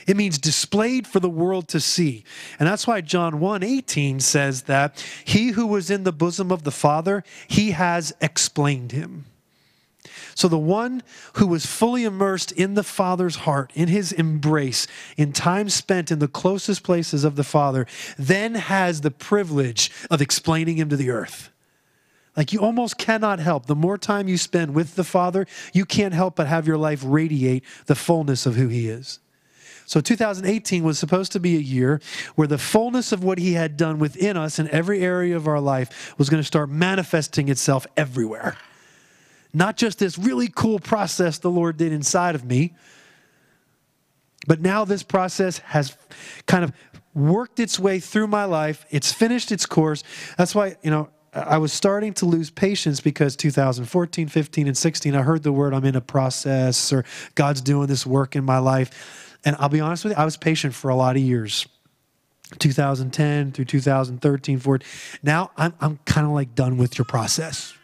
It means displayed for the world to see. And that's why John 1:18 says that he who was in the bosom of the Father, he has explained him. So the one who was fully immersed in the Father's heart, in his embrace, in time spent in the closest places of the Father, then has the privilege of explaining him to the earth. Like, you almost cannot help. The more time you spend with the Father, you can't help but have your life radiate the fullness of who he is. So 2018 was supposed to be a year where the fullness of what he had done within us in every area of our life was going to start manifesting itself everywhere. Not just this really cool process the Lord did inside of me, but now this process has kind of worked its way through my life. It's finished its course. That's why, I was starting to lose patience, because 2014, 15, and 16, I heard the word I'm in a process, or God's doing this work in my life. And I'll be honest with you, I was patient for a lot of years. 2010 through 2013, 14. Now I'm kind of like done with your process.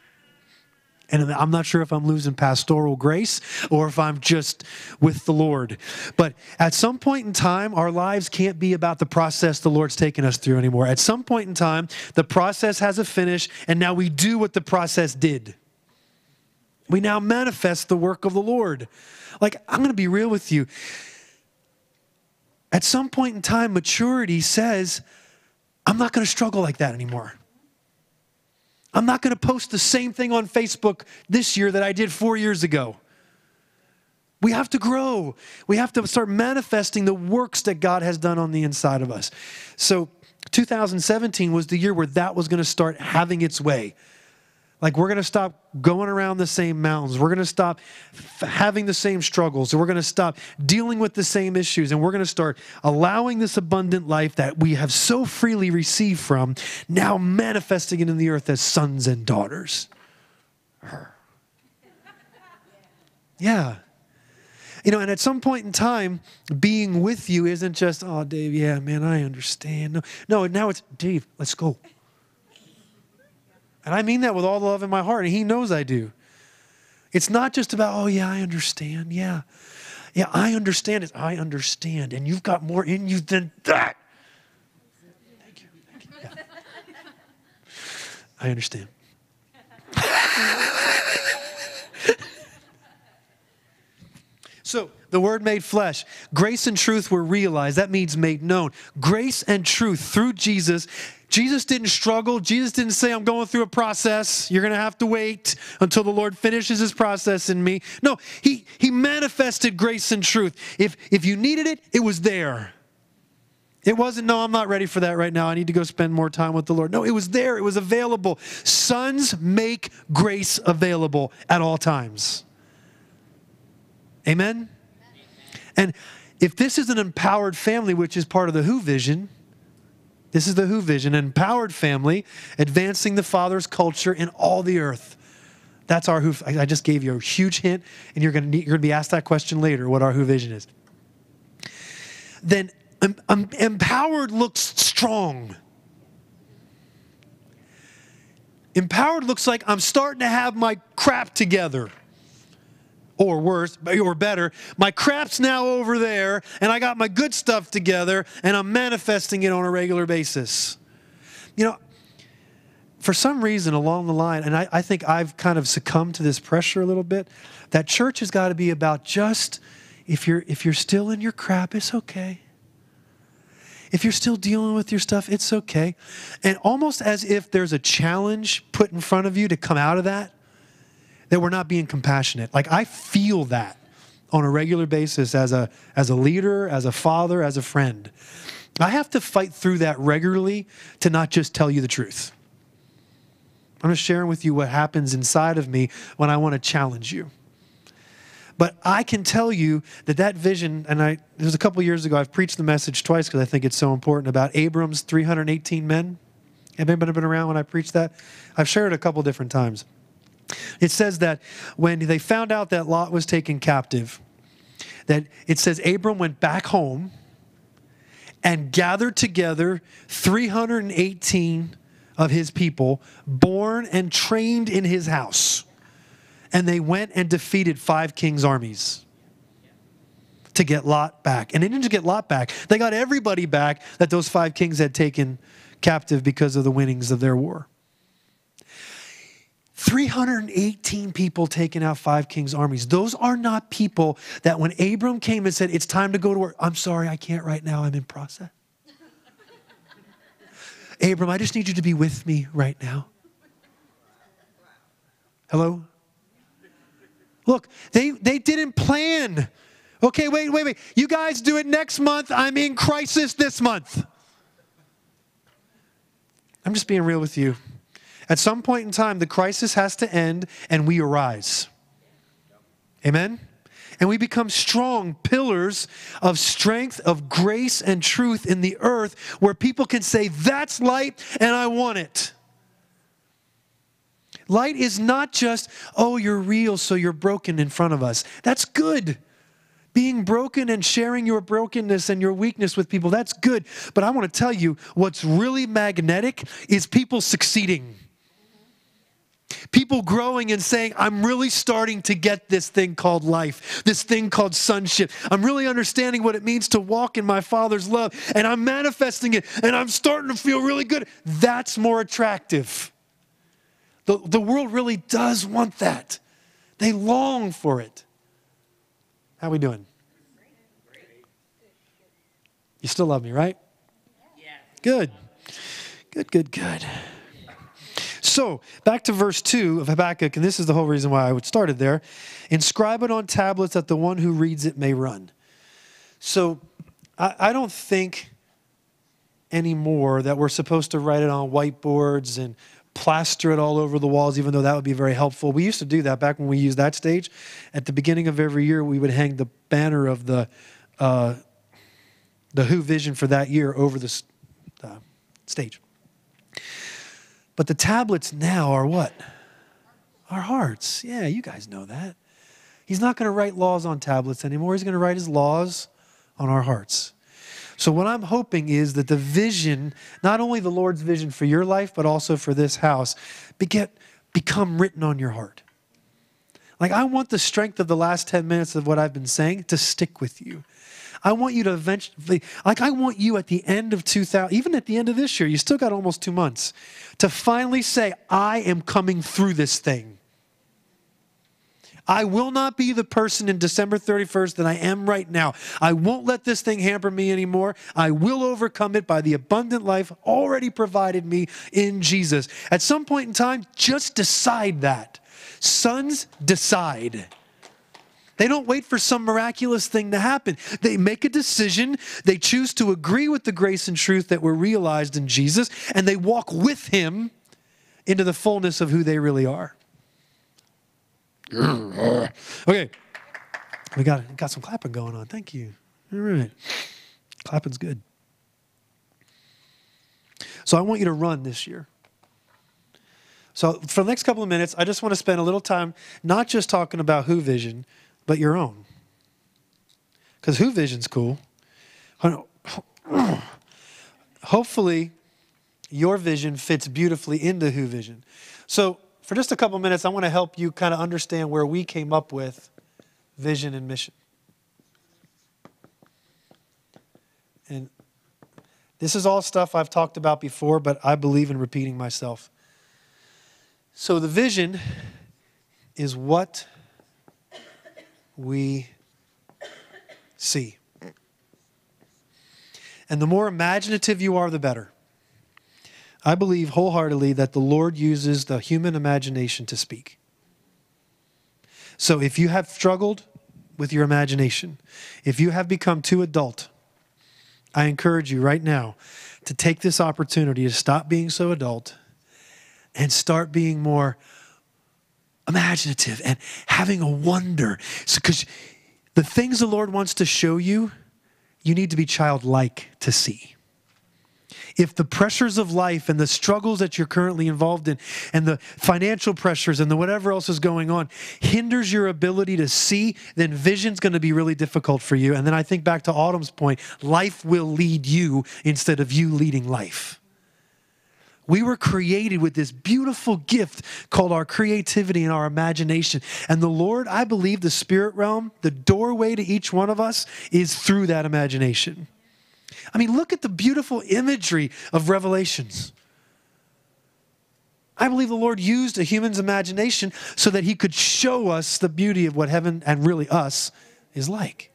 And I'm not sure if I'm losing pastoral grace or if I'm just with the Lord. But at some point in time, our lives can't be about the process the Lord's taken us through anymore. At some point in time, the process has a finish, and now we do what the process did. We now manifest the work of the Lord. Like, I'm going to be real with you. At some point in time, maturity says, I'm not going to struggle like that anymore. I'm not going to post the same thing on Facebook this year that I did 4 years ago. We have to grow. We have to start manifesting the works that God has done on the inside of us. So 2017 was the year where that was going to start having its way. Like, we're going to stop going around the same mountains. We're going to stop having the same struggles. We're going to stop dealing with the same issues. And we're going to start allowing this abundant life that we have so freely received from, now manifesting it in the earth as sons and daughters. Yeah. You know, and at some point in time, being with you isn't just, oh, Dave, yeah, man, I understand. No, now it's, Dave, let's go. And I mean that with all the love in my heart, and he knows I do. It's not just about, oh, yeah, I understand. Yeah, I understand it. I understand. And you've got more in you than that. Thank you. Yeah. I understand. So, the Word made flesh. Grace and truth were realized. That means made known. Grace and truth through Jesus. Jesus didn't struggle. Jesus didn't say, I'm going through a process. You're going to have to wait until the Lord finishes his process in me. No, he manifested grace and truth. If you needed it, it was there. It wasn't, no, I'm not ready for that right now. I need to go spend more time with the Lord. No, it was there. It was available. Sons make grace available at all times. Amen? And if this is an empowered family, which is part of the Who vision, this is the Who vision, an empowered family, advancing the Father's culture in all the earth. That's our Who. I just gave you a huge hint, and you're going to be asked that question later, what our Who vision is. Then empowered looks strong. Empowered looks like I'm starting to have my crap together. Or worse, or better, my crap's now over there, and I got my good stuff together, and I'm manifesting it on a regular basis. You know, for some reason along the line, and I think I've kind of succumbed to this pressure a little bit, that church has got to be about just, if you're still in your crap, it's okay. If you're still dealing with your stuff, it's okay. And almost as if there's a challenge put in front of you to come out of that we're not being compassionate. Like, I feel that on a regular basis as a leader, as a father, as a friend. I have to fight through that regularly to not just tell you the truth. I'm just sharing with you what happens inside of me when I want to challenge you. But I can tell you that vision, and it was a couple years ago, I've preached the message twice because I think it's so important, about Abram's 318 men. Have anybody been around when I preached that? I've shared it a couple different times. It says that when they found out that Lot was taken captive, that it says Abram went back home and gathered together 318 of his people, born and trained in his house. And they went and defeated 5 kings' armies to get Lot back. And they didn't just get Lot back. They got everybody back that those 5 kings had taken captive because of the winnings of their war. 318 people taking out 5 kings' armies. Those are not people that when Abram came and said, it's time to go to work, I'm sorry, I can't right now, I'm in process. Abram, I just need you to be with me right now. Hello? Look, they didn't plan. Okay, wait. You guys do it next month. I'm in crisis this month. I'm just being real with you. At some point in time, the crisis has to end and we arise. Amen? And we become strong pillars of strength, of grace and truth in the earth where people can say, that's light and I want it. Light is not just, oh, you're real, so you're broken in front of us. That's good. Being broken and sharing your brokenness and your weakness with people, that's good. But I want to tell you, what's really magnetic is people succeeding. People growing and saying, I'm really starting to get this thing called life, this thing called sonship. I'm really understanding what it means to walk in my Father's love, and I'm manifesting it, and I'm starting to feel really good. That's more attractive. The world really does want that. They long for it. How we doing? You still love me, right? Good. Good. So, back to verse 2 of Habakkuk, and this is the whole reason why I started there. Inscribe it on tablets that the one who reads it may run. So, I don't think anymore that we're supposed to write it on whiteboards and plaster it all over the walls, even though that would be very helpful. We used to do that back when we used that stage. At the beginning of every year, we would hang the banner of the Who vision for that year over the stage. But the tablets now are what? Our hearts. Yeah, you guys know that. He's not going to write laws on tablets anymore. He's going to write his laws on our hearts. So what I'm hoping is that the vision, not only the Lord's vision for your life, but also for this house, become written on your heart. Like, I want the strength of the last 10 minutes of what I've been saying to stick with you. I want you to eventually, I want you at the end of 2000, even at the end of this year, you still got almost 2 months, to finally say, I am coming through this thing. I will not be the person in December 31st that I am right now. I won't let this thing hamper me anymore. I will overcome it by the abundant life already provided me in Jesus. At some point in time, just decide that. Sons, decide. They don't wait for some miraculous thing to happen. They make a decision. They choose to agree with the grace and truth that were realized in Jesus, and they walk with him into the fullness of who they really are. Okay. We got some clapping going on. Thank you. All right. Clapping's good. So I want you to run this year. So for the next couple of minutes, I just want to spend a little time not just talking about Who vision, but your own. Because Who vision's cool. Hopefully, your vision fits beautifully into Who vision. So for just a couple of minutes, I want to help you kind of understand where we came up with vision and mission. And this is all stuff I've talked about before, but I believe in repeating myself. So the vision is what we see. And the more imaginative you are, the better. I believe wholeheartedly that the Lord uses the human imagination to speak. So if you have struggled with your imagination, if you have become too adult, I encourage you right now to take this opportunity to stop being so adult and start being more imaginative and having a wonder. Because the things the Lord wants to show you, you need to be childlike to see. If the pressures of life and the struggles that you're currently involved in and the financial pressures and the whatever else is going on hinders your ability to see, then vision's going to be really difficult for you. And then I think back to Autumn's point, life will lead you instead of you leading life. We were created with this beautiful gift called our creativity and our imagination. And the Lord, I believe the spirit realm, the doorway to each one of us is through that imagination. I mean, look at the beautiful imagery of Revelations. I believe the Lord used a human's imagination so that he could show us the beauty of what heaven and really us is like.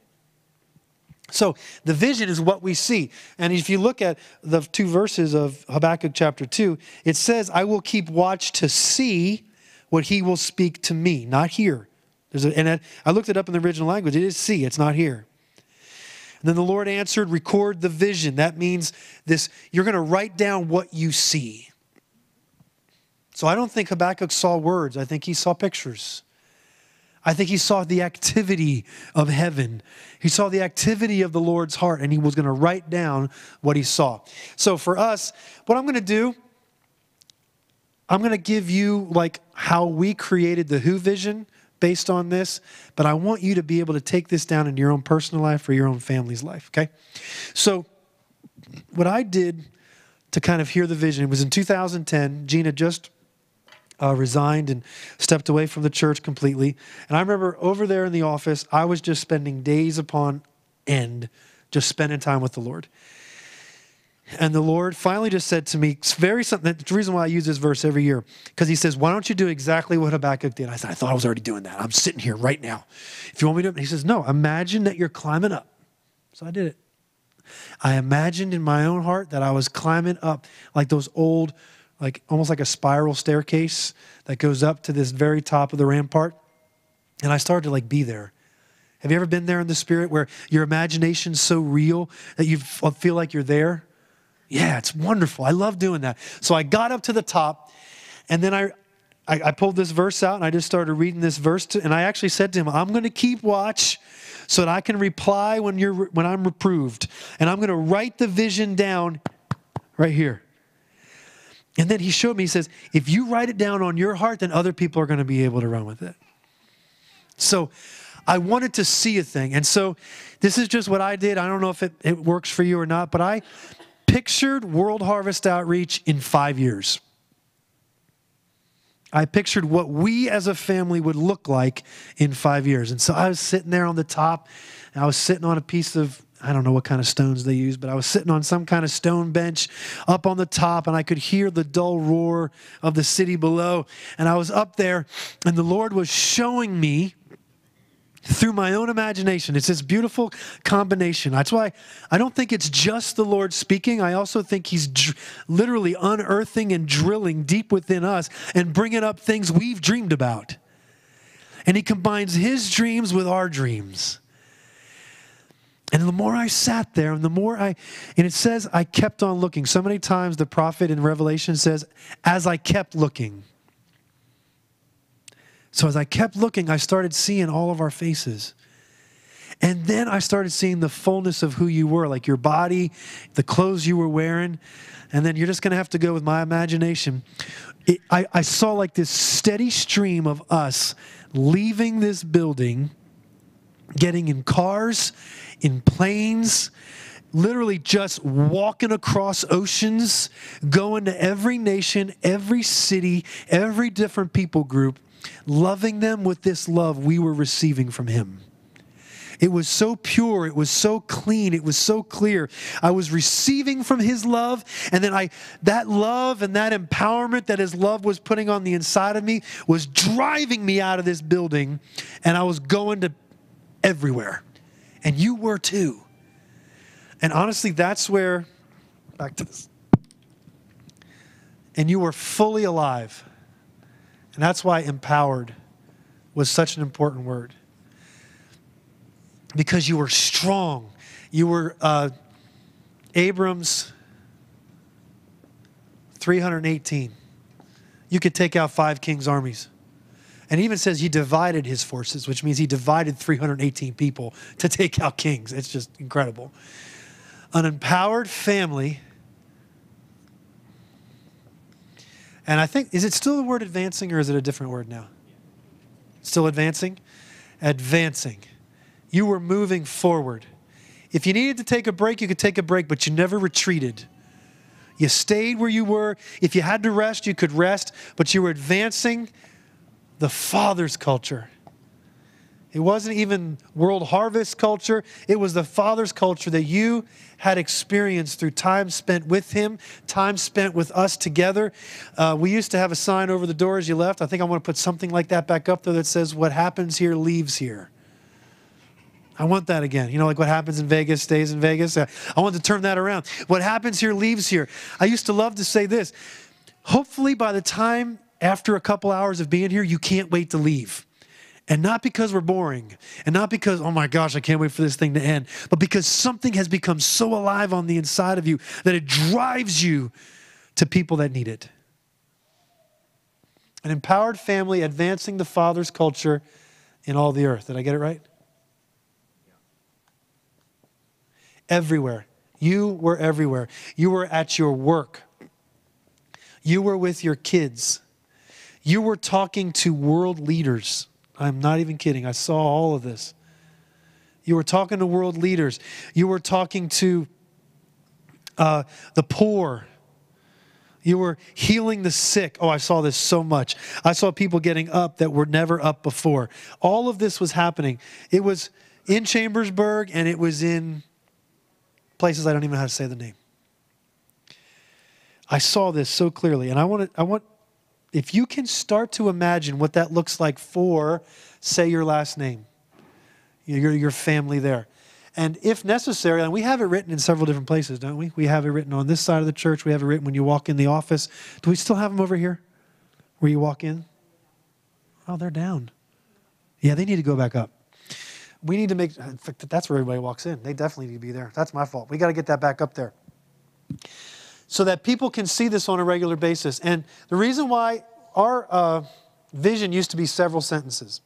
So the vision is what we see. And if you look at the 2 verses of Habakkuk chapter 2, it says, I will keep watch to see what he will speak to me, not hear. I looked it up in the original language. It is see, it's not hear. And then the Lord answered, record the vision. That means this, you're going to write down what you see. So I don't think Habakkuk saw words. I think he saw pictures. I think he saw the activity of heaven. He saw the activity of the Lord's heart, and he was going to write down what he saw. So for us, what I'm going to do, I'm going to give you like how we created the Who vision based on this, but I want you to be able to take this down into your own personal life or your own family's life, okay? So what I did to kind of hear the vision, it was in 2010. Gina just resigned and stepped away from the church completely. And I remember over there in the office, I was just spending days upon end, just spending time with the Lord. And the Lord finally just said to me, it's very something. That's the reason why I use this verse every year, because he says, why don't you do exactly what Habakkuk did? I said, I thought I was already doing that. I'm sitting here right now. If you want me to, he says, no, imagine that you're climbing up. So I did it. I imagined in my own heart that I was climbing up like those old, like almost like a spiral staircase that goes up to this very top of the rampart. And I started to like be there. Have you ever been there in the spirit where your imagination's so real that you feel like you're there? Yeah, it's wonderful. I love doing that. So I got up to the top, and then I pulled this verse out, and I just started reading this verse. And I actually said to him, I'm going to keep watch so that I can reply when I'm reproved. And I'm going to write the vision down right here. And then he showed me, he says, if you write it down on your heart, then other people are going to be able to run with it. So I wanted to see a thing. And so this is just what I did. I don't know if it works for you or not, but I pictured World Harvest Outreach in 5 years. I pictured what we as a family would look like in 5 years. And so I was sitting there on the top, and I was sitting on a piece of, I don't know what kind of stones they use, but I was sitting on some kind of stone bench up on the top, and I could hear the dull roar of the city below. And I was up there, and the Lord was showing me through my own imagination. It's this beautiful combination. That's why I don't think it's just the Lord speaking. I also think he's literally unearthing and drilling deep within us and bringing up things we've dreamed about. And he combines his dreams with our dreams. And the more I sat there, and the more and it says, I kept on looking. So many times the prophet in Revelation says, as I kept looking. So as I kept looking, I started seeing all of our faces. And then I started seeing the fullness of who you were, like your body, the clothes you were wearing. And then you're just going to have to go with my imagination. I saw like this steady stream of us leaving this building, getting in cars, in planes, literally just walking across oceans, going to every nation, every city, every different people group, loving them with this love we were receiving from him. It was so pure, it was so clean, it was so clear. I was receiving from his love, and then that love and that empowerment that his love was putting on the inside of me was driving me out of this building, and I was going to everywhere. And you were too. And honestly, that's where, back to this. And you were fully alive. And that's why empowered was such an important word. Because you were strong. You were Abram's 318. You could take out 5 kings' armies. And it even says he divided his forces, which means he divided 318 people to take out kings. It's just incredible. An empowered family. And I think, is it still the word advancing or is it a different word now? Still advancing? Advancing. You were moving forward. If you needed to take a break, you could take a break, but you never retreated. You stayed where you were. If you had to rest, you could rest, but you were advancing the Father's culture. It wasn't even World Harvest culture. It was the Father's culture that you had experienced through time spent with him, time spent with us together. We used to have a sign over the door as you left. I think I want to put something like that back up there that says, what happens here leaves here. I want that again. You know, like what happens in Vegas stays in Vegas. I want to turn that around. What happens here leaves here. I used to love to say this. Hopefully by the time after a couple hours of being here, you can't wait to leave. And not because we're boring, and not because, oh my gosh, I can't wait for this thing to end, but because something has become so alive on the inside of you that it drives you to people that need it. An empowered family advancing the Father's culture in all the earth. Did I get it right? Everywhere. You were everywhere. You were at your work. You were with your kids. You were talking to world leaders. I'm not even kidding. I saw all of this. You were talking to world leaders. You were talking to the poor. You were healing the sick. Oh, I saw this so much. I saw people getting up that were never up before. All of this was happening. It was in Chambersburg, and it was in places I don't even know how to say the name. I saw this so clearly, and I want, if you can start to imagine what that looks like for, say, your last name, your family there. And if necessary, and we have it written in several different places, don't we? We have it written on this side of the church. We have it written when you walk in the office. Do we still have them over here where you walk in? Oh, they're down. Yeah, they need to go back up. We need to make, in fact, that's where everybody walks in. They definitely need to be there. That's my fault. We got to get that back up there so that people can see this on a regular basis. And the reason why our vision used to be several sentences.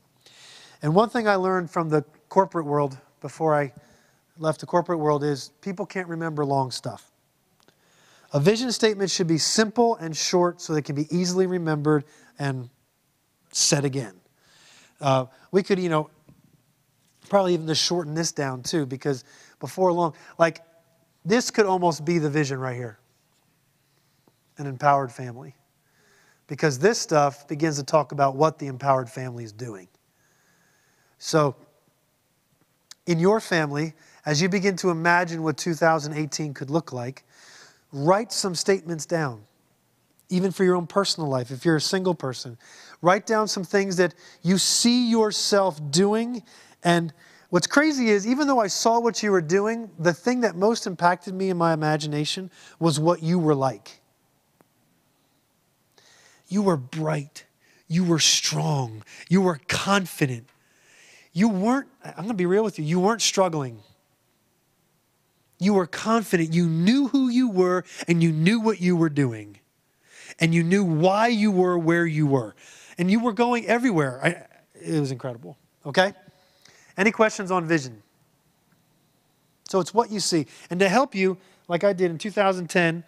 And one thing I learned from the corporate world before I left the corporate world is people can't remember long stuff. A vision statement should be simple and short so they can be easily remembered and said again. We could, probably even just shorten this down too, because before long, like this could almost be the vision right here. An empowered family. Because this stuff begins to talk about what the empowered family is doing. So, in your family, as you begin to imagine what 2018 could look like, write some statements down. Even for your own personal life, if you're a single person. Write down some things that you see yourself doing. And what's crazy is, even though I saw what you were doing, the thing that most impacted me in my imagination was what you were like. You were bright. You were strong. You were confident. You weren't, I'm going to be real with you, you weren't struggling. You were confident. You knew who you were and you knew what you were doing. And you knew why you were where you were. And you were going everywhere. It was incredible. Okay? Any questions on vision? So it's what you see. And to help you, like I did in 2010,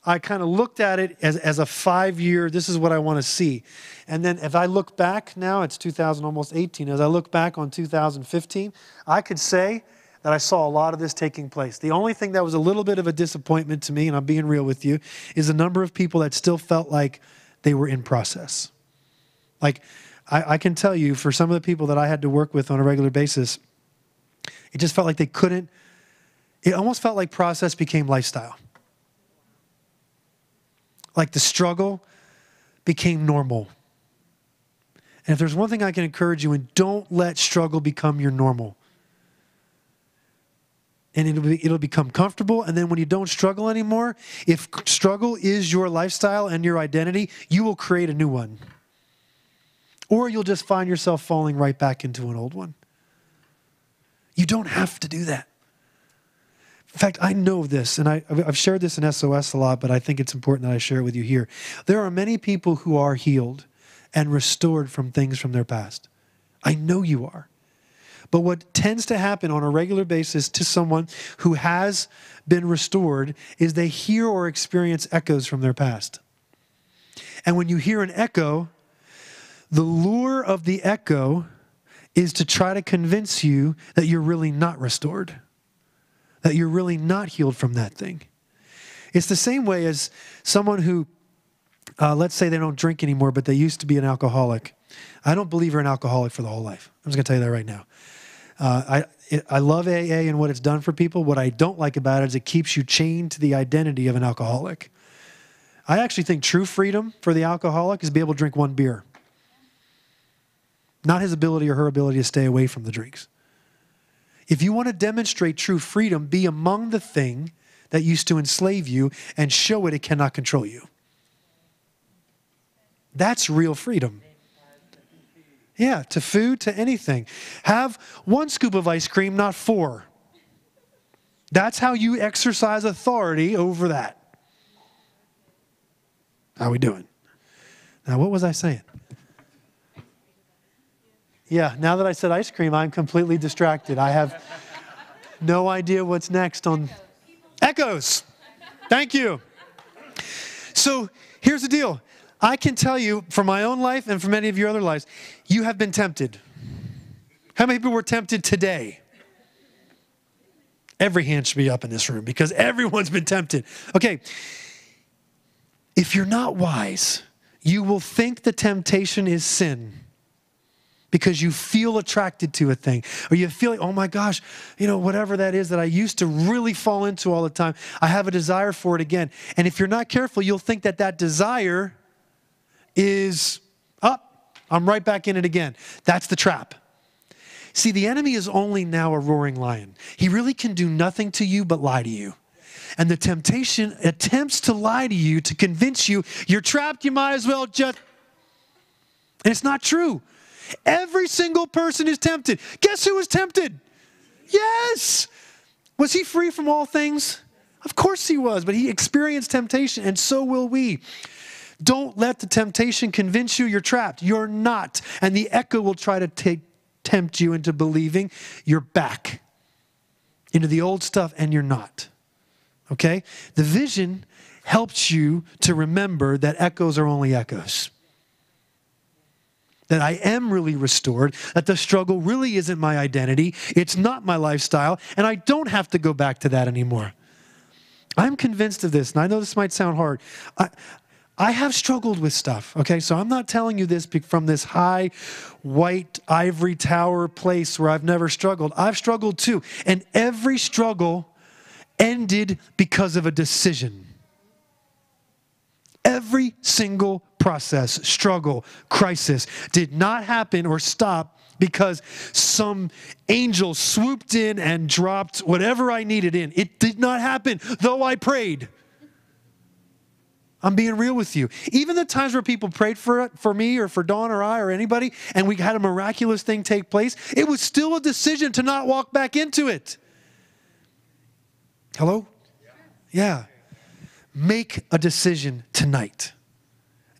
I kind of looked at it as a 5-year, this is what I want to see. And then if I look back now, it's 2000, almost 18. As I look back on 2015, I could say that I saw a lot of this taking place. The only thing that was a little bit of a disappointment to me, and I'm being real with you, is the number of people that still felt like they were in process. Like, I can tell you, for some of the people that I had to work with on a regular basis, it just felt like they couldn't, it almost felt like process became lifestyle. Like the struggle became normal. And if there's one thing I can encourage you in, don't let struggle become your normal. And it'll become comfortable. And then when you don't struggle anymore, if struggle is your lifestyle and your identity, you will create a new one. Or you'll just find yourself falling right back into an old one. You don't have to do that. In fact, I know this, and I've shared this in SOS a lot, but I think it's important that I share it with you here. There are many people who are healed and restored from things from their past. I know you are. But what tends to happen on a regular basis to someone who has been restored is they hear or experience echoes from their past. And when you hear an echo, the lure of the echo is to try to convince you that you're really not restored, that you're really not healed from that thing. It's the same way as someone who, let's say they don't drink anymore, but they used to be an alcoholic. I don't believe you're an alcoholic for the whole life. I'm just going to tell you that right now. I love AA and what it's done for people. What I don't like about it is it keeps you chained to the identity of an alcoholic. I actually think true freedom for the alcoholic is to be able to drink one beer. Not his ability or her ability to stay away from the drinks. If you want to demonstrate true freedom, be among the thing that used to enslave you and show it cannot control you. That's real freedom. Yeah, to food, to anything. Have one scoop of ice cream, not 4. That's how you exercise authority over that. How we doing? Now, what was I saying? Yeah, now that I said ice cream, I'm completely distracted. I have no idea what's next on echoes. Thank you. So here's the deal. I can tell you from my own life and from many of your other lives, you have been tempted. How many people were tempted today? Every hand should be up in this room because everyone's been tempted. Okay, if you're not wise, you will think the temptation is sin. because you feel attracted to a thing, or you feel like, oh my gosh, whatever that is that I used to really fall into all the time, I have a desire for it again. And if you're not careful, you'll think that that desire is up. I'm right back in it again. That's the trap. See, the enemy is only now a roaring lion. He really can do nothing to you but lie to you. And the temptation attempts to lie to you to convince you you're trapped, you might as well just... And it's not true. Every single person is tempted. Guess who was tempted? Yes. Was he free from all things? Of course he was, but he experienced temptation, and so will we. Don't let the temptation convince you you're trapped. You're not. And the echo will try to tempt you into believing you're back into the old stuff, and you're not. Okay? The vision helps you to remember that echoes are only echoes. That I am really restored, that the struggle really isn't my identity, it's not my lifestyle, and I don't have to go back to that anymore. I'm convinced of this, and I know this might sound hard. I have struggled with stuff, okay? So I'm not telling you this from this high, white, ivory tower place where I've never struggled. I've struggled too, and every struggle ended because of a decision. Every single process, struggle, crisis did not happen or stop because some angel swooped in and dropped whatever I needed in. It did not happen, though I prayed. I'm being real with you. Even the times where people prayed for me or for Dawn or I or anybody, and we had a miraculous thing take place, it was still a decision to not walk back into it. Hello? Yeah. Make a decision tonight.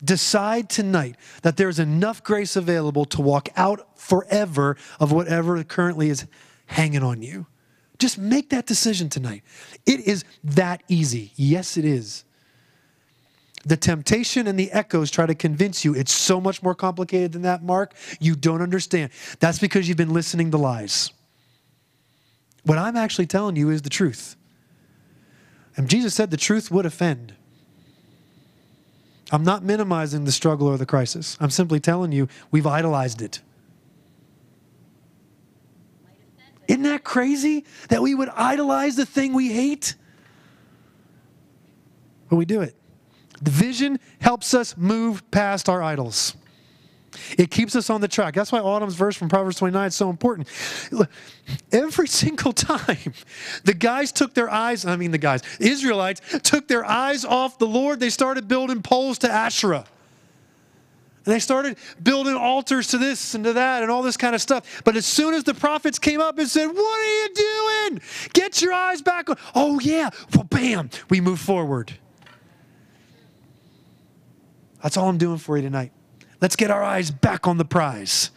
Decide tonight that there's enough grace available to walk out forever of whatever currently is hanging on you. Just make that decision tonight. It is that easy. Yes, it is. The temptation and the echoes try to convince you it's so much more complicated than that, Mark. You don't understand. That's because you've been listening to lies. What I'm actually telling you is the truth. And Jesus said the truth would offend. I'm not minimizing the struggle or the crisis. I'm simply telling you we've idolized it. Isn't that crazy that we would idolize the thing we hate? But we do it. The vision helps us move past our idols. It keeps us on the track. That's why Autumn's verse from Proverbs 29 is so important. Every single time the Israelites took their eyes off the Lord, they started building poles to Asherah. And they started building altars to this and to that and all this kind of stuff. But as soon as the prophets came up and said, what are you doing? Get your eyes back on. Oh yeah, well, bam, we move forward. That's all I'm doing for you tonight. Let's get our eyes back on the prize.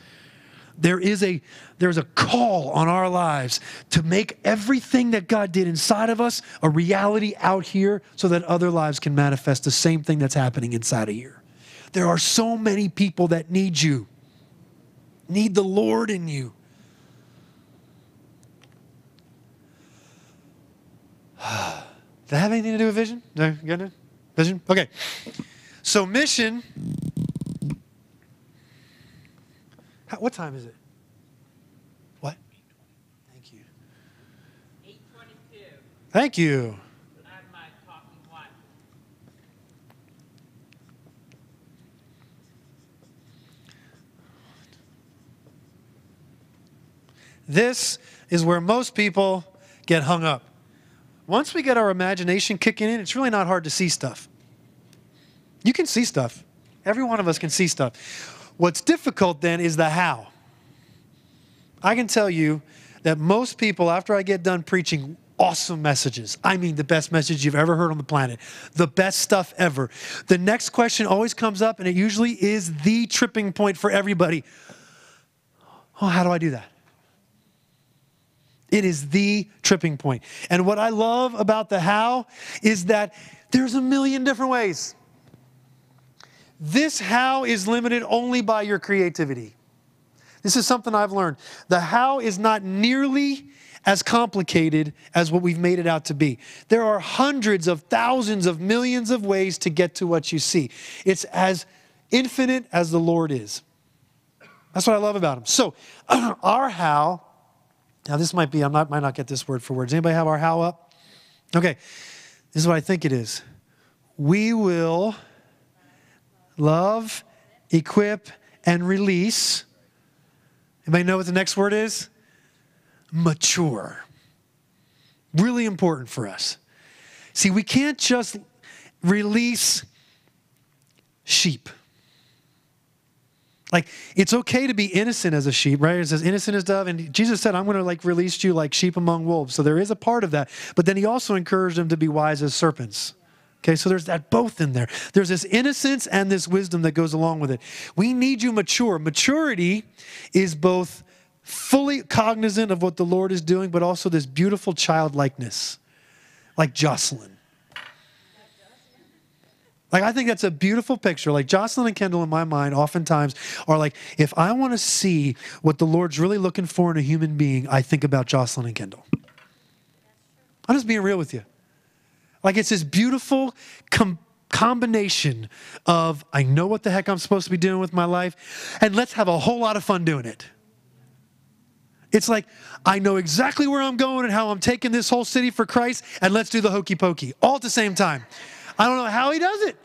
There's a call on our lives to make everything that God did inside of us a reality out here so that other lives can manifest the same thing that's happening inside of here. There are so many people that need you, need the Lord in you. Does that have anything to do with vision? No, you got it? Vision? Okay. So mission... What time is it? What? Thank you. 8:22. Thank you. I have my talking watch. This is where most people get hung up. Once we get our imagination kicking in, it's really not hard to see stuff. You can see stuff. Every one of us can see stuff. What's difficult then is the how. I can tell you that most people, after I get done preaching awesome messages, I mean the best message you've ever heard on the planet, the best stuff ever, the next question always comes up, and it usually is the tripping point for everybody. Oh, how do I do that? It is the tripping point. And what I love about the how is that there's a million different ways. This how is limited only by your creativity. This is something I've learned. The how is not nearly as complicated as what we've made it out to be. There are hundreds of thousands of millions of ways to get to what you see. It's as infinite as the Lord is. That's what I love about him. So our how, now this might be, might not get this word for word. Does anybody have our how up? Okay, this is what I think it is. We will love, equip, and release. Anybody know what the next word is? Mature. Really important for us. See, we can't just release sheep. Like, it's okay to be innocent as a sheep, right? It says innocent as dove. And Jesus said, I'm going to release you like sheep among wolves. So there is a part of that. But then he also encouraged them to be wise as serpents. Okay, so there's that both in there. There's this innocence and this wisdom that goes along with it. We need you mature. Maturity is both fully cognizant of what the Lord is doing, but also this beautiful childlikeness, like Jocelyn. Like, I think that's a beautiful picture. Like, Jocelyn and Kendall in my mind oftentimes are like, if I want to see what the Lord's really looking for in a human being, I think about Jocelyn and Kendall. I'm just being real with you. Like, it's this beautiful combination of, I know what the heck I'm supposed to be doing with my life, and let's have a whole lot of fun doing it. It's like, I know exactly where I'm going and how I'm taking this whole city for Christ, and let's do the hokey pokey all at the same time. I don't know how he does it.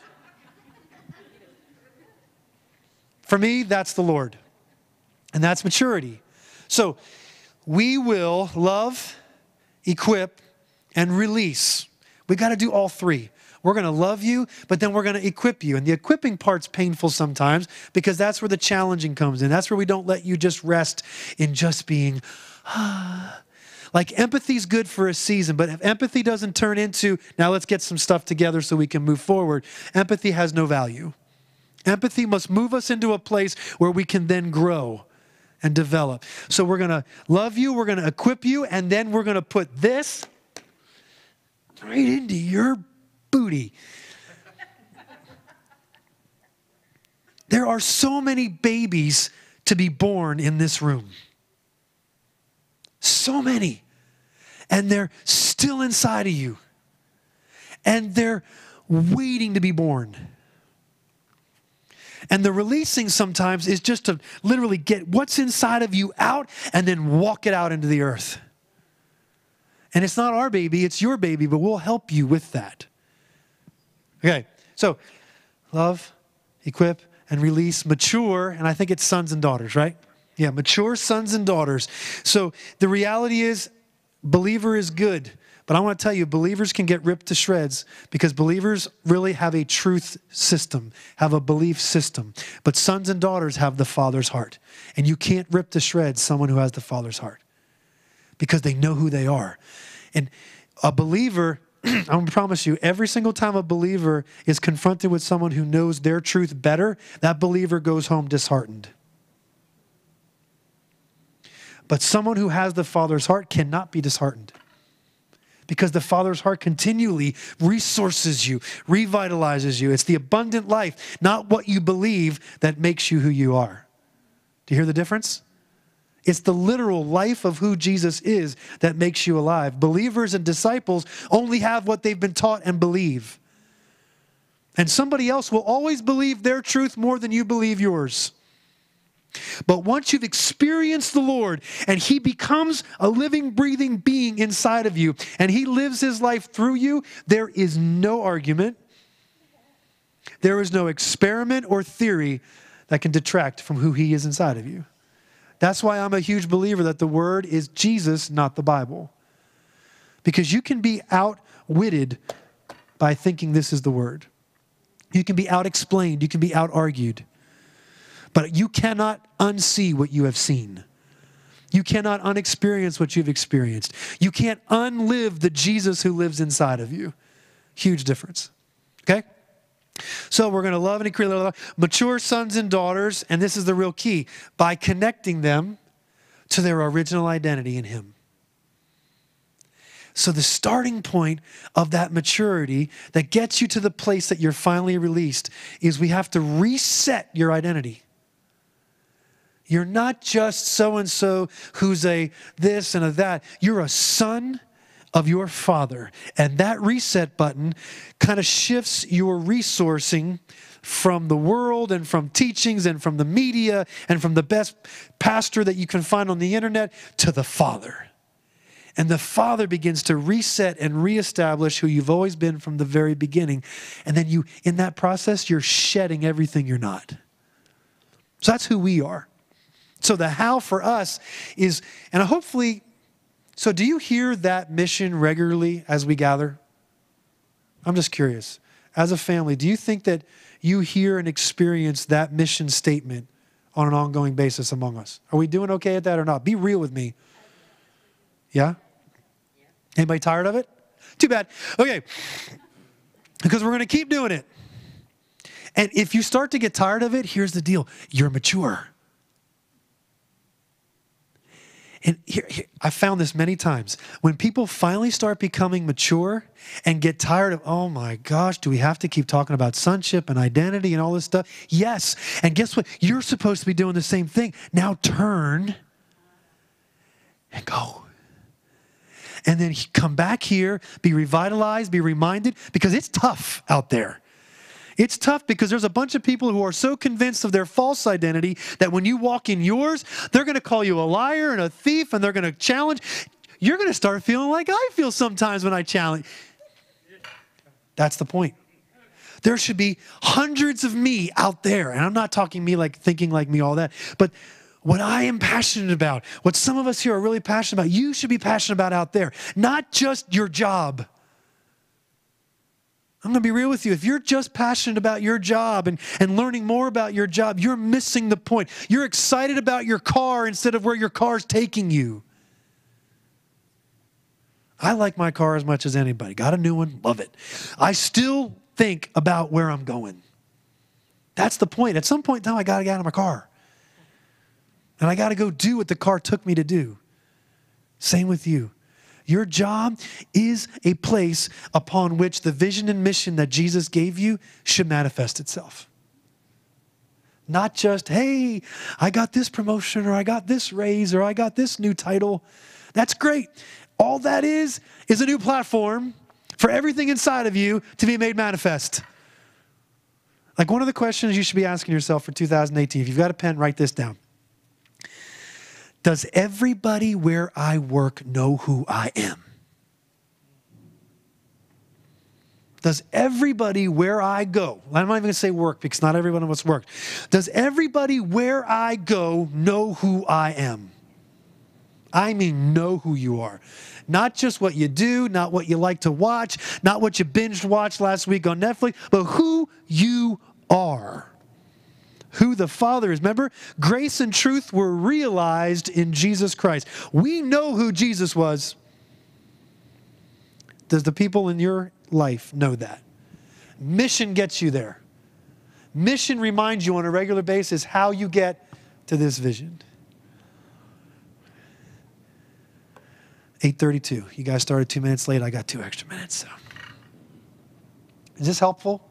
For me, that's the Lord. And that's maturity. So we will love, equip, and release. We got to do all three. We're going to love you, but then we're going to equip you. And the equipping part's painful sometimes because that's where the challenging comes in. That's where we don't let you just rest in just being, like, empathy's good for a season, but if empathy doesn't turn into, now let's get some stuff together so we can move forward, empathy has no value. Empathy must move us into a place where we can then grow and develop. So we're going to love you, we're going to equip you, and then we're going to put this right into your booty. There are so many babies to be born in this room. So many. And they're still inside of you. And they're waiting to be born. And the releasing sometimes is just to literally get what's inside of you out and then walk it out into the earth. And it's not our baby, it's your baby, but we'll help you with that. Okay, so love, equip, and release, mature, and I think it's sons and daughters, right? Yeah, mature sons and daughters. So the reality is, believer is good. But I want to tell you, believers can get ripped to shreds because believers really have a truth system, have a belief system. But sons and daughters have the Father's heart. And you can't rip to shreds someone who has the Father's heart because they know who they are. And a believer, I'm going to promise you, every single time a believer is confronted with someone who knows their truth better, that believer goes home disheartened. But someone who has the Father's heart cannot be disheartened because the Father's heart continually resources you, revitalizes you. It's the abundant life, not what you believe, that makes you who you are. Do you hear the difference? It's the literal life of who Jesus is that makes you alive. Believers and disciples only have what they've been taught and believe. And somebody else will always believe their truth more than you believe yours. But once you've experienced the Lord and he becomes a living, breathing being inside of you and he lives his life through you, there is no argument. There is no experiment or theory that can detract from who he is inside of you. That's why I'm a huge believer that the Word is Jesus, not the Bible. Because you can be outwitted by thinking this is the Word. You can be out-explained. You can be out-argued. But you cannot unsee what you have seen. You cannot unexperience what you've experienced. You can't unlive the Jesus who lives inside of you. Huge difference. Okay? So we're going to love and equip mature sons and daughters, and this is the real key, by connecting them to their original identity in Him. So the starting point of that maturity that gets you to the place that you're finally released is we have to reset your identity. You're not just so-and-so who's a this and a that. You're a son, of your Father. And that reset button kind of shifts your resourcing from the world and from teachings and from the media and from the best pastor that you can find on the internet to the Father. And the Father begins to reset and reestablish who you've always been from the very beginning. And then you, in that process, you're shedding everything you're not. So that's who we are. So the how for us is, and hopefully, so do you hear that mission regularly as we gather? I'm just curious. As a family, do you think that you hear and experience that mission statement on an ongoing basis among us? Are we doing okay at that or not? Be real with me. Yeah? Anybody tired of it? Too bad. Okay. Because we're going to keep doing it. And if you start to get tired of it, here's the deal. You're mature. And here, I found this many times. When people finally start becoming mature and get tired of, oh my gosh, do we have to keep talking about sonship and identity and all this stuff? Yes. And guess what? You're supposed to be doing the same thing. Now turn and go. And then come back here, be revitalized, be reminded, because it's tough out there. It's tough because there's a bunch of people who are so convinced of their false identity that when you walk in yours, they're going to call you a liar and a thief, and they're going to challenge. You're going to start feeling like I feel sometimes when I challenge. That's the point. There should be hundreds of me out there, and I'm not talking me like thinking like me, all that, but what I am passionate about, what some of us here are really passionate about, you should be passionate about out there, not just your job. I'm going to be real with you. If you're just passionate about your job and learning more about your job, you're missing the point. You're excited about your car instead of where your car's taking you. I like my car as much as anybody. Got a new one, love it. I still think about where I'm going. That's the point. At some point in time, I got to get out of my car. And I got to go do what the car took me to do. Same with you. Your job is a place upon which the vision and mission that Jesus gave you should manifest itself. Not just, hey, I got this promotion, or I got this raise, or I got this new title. That's great. All that is a new platform for everything inside of you to be made manifest. Like one of the questions you should be asking yourself for 2018, if you've got a pen, write this down. Does everybody where I work know who I am? Does everybody where I go, I'm not even going to say work because not everyone of us work. Does everybody where I go know who I am? I mean know who you are. Not just what you do, not what you like to watch, not what you binged watched last week on Netflix, but who you are. Who the Father is. Remember, grace and truth were realized in Jesus Christ. We know who Jesus was. Does the people in your life know that? Mission gets you there. Mission reminds you on a regular basis how you get to this vision. 8:32. You guys started 2 minutes late. I got 2 extra minutes. So. Is this helpful?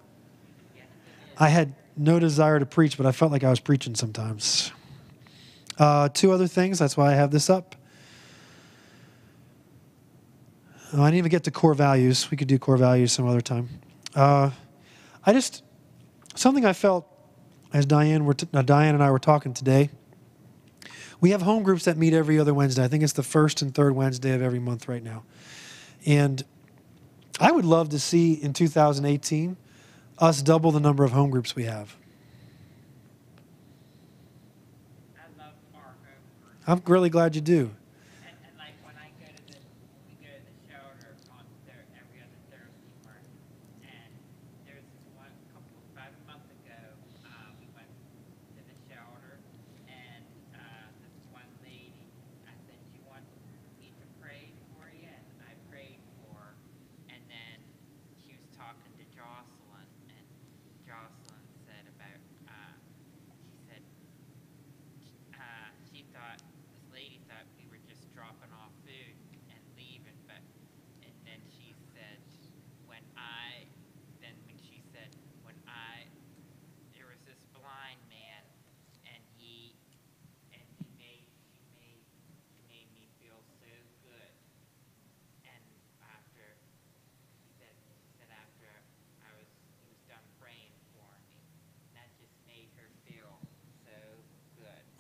I had no desire to preach, but I felt like I was preaching sometimes. 2 other things. That's why I have this up. I didn't even get to core values. We could do core values some other time. Something I felt as Diane and I were talking today. We have home groups that meet every other Wednesday. I think it's the first and third Wednesday of every month right now. And I would love to see in 2018 us double the number of home groups we have. I'm really glad you do.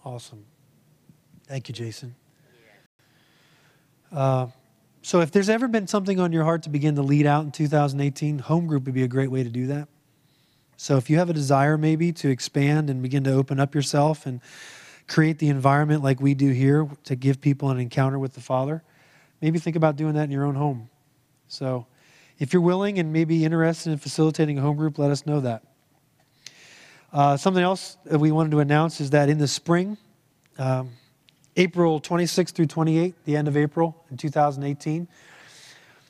Awesome. Thank you, Jason. So if there's ever been something on your heart to begin to lead out in 2018, home group would be a great way to do that. So if you have a desire maybe to expand and begin to open up yourself and create the environment like we do here to give people an encounter with the Father, maybe think about doing that in your own home. So if you're willing and maybe interested in facilitating a home group, let us know that. Something else that we wanted to announce is that in the spring, April 26th through 28th, the end of April in 2018,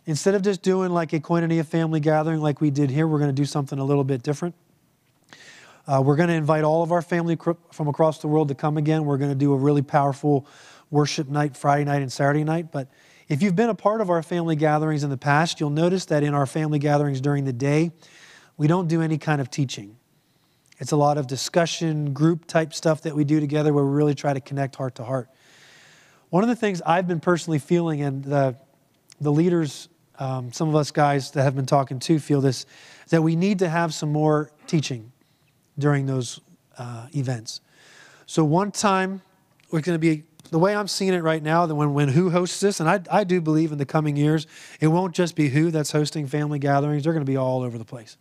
instead of just doing like a Koinonia family gathering like we did here, we're going to do something a little bit different. We're going to invite all of our family from across the world to come again. We're going to do a really powerful worship night, Friday night and Saturday night. But if you've been a part of our family gatherings in the past, you'll notice that in our family gatherings during the day, we don't do any kind of teaching. It's a lot of discussion, group type stuff that we do together where we really try to connect heart to heart. One of the things I've been personally feeling, and the leaders, some of us guys that have been talking to feel this, is that we need to have some more teaching during those events. So one time, we're going to be, the way I'm seeing it right now, that when Who hosts this, and I do believe in the coming years, it won't just be Who that's hosting family gatherings. They're going to be all over the place.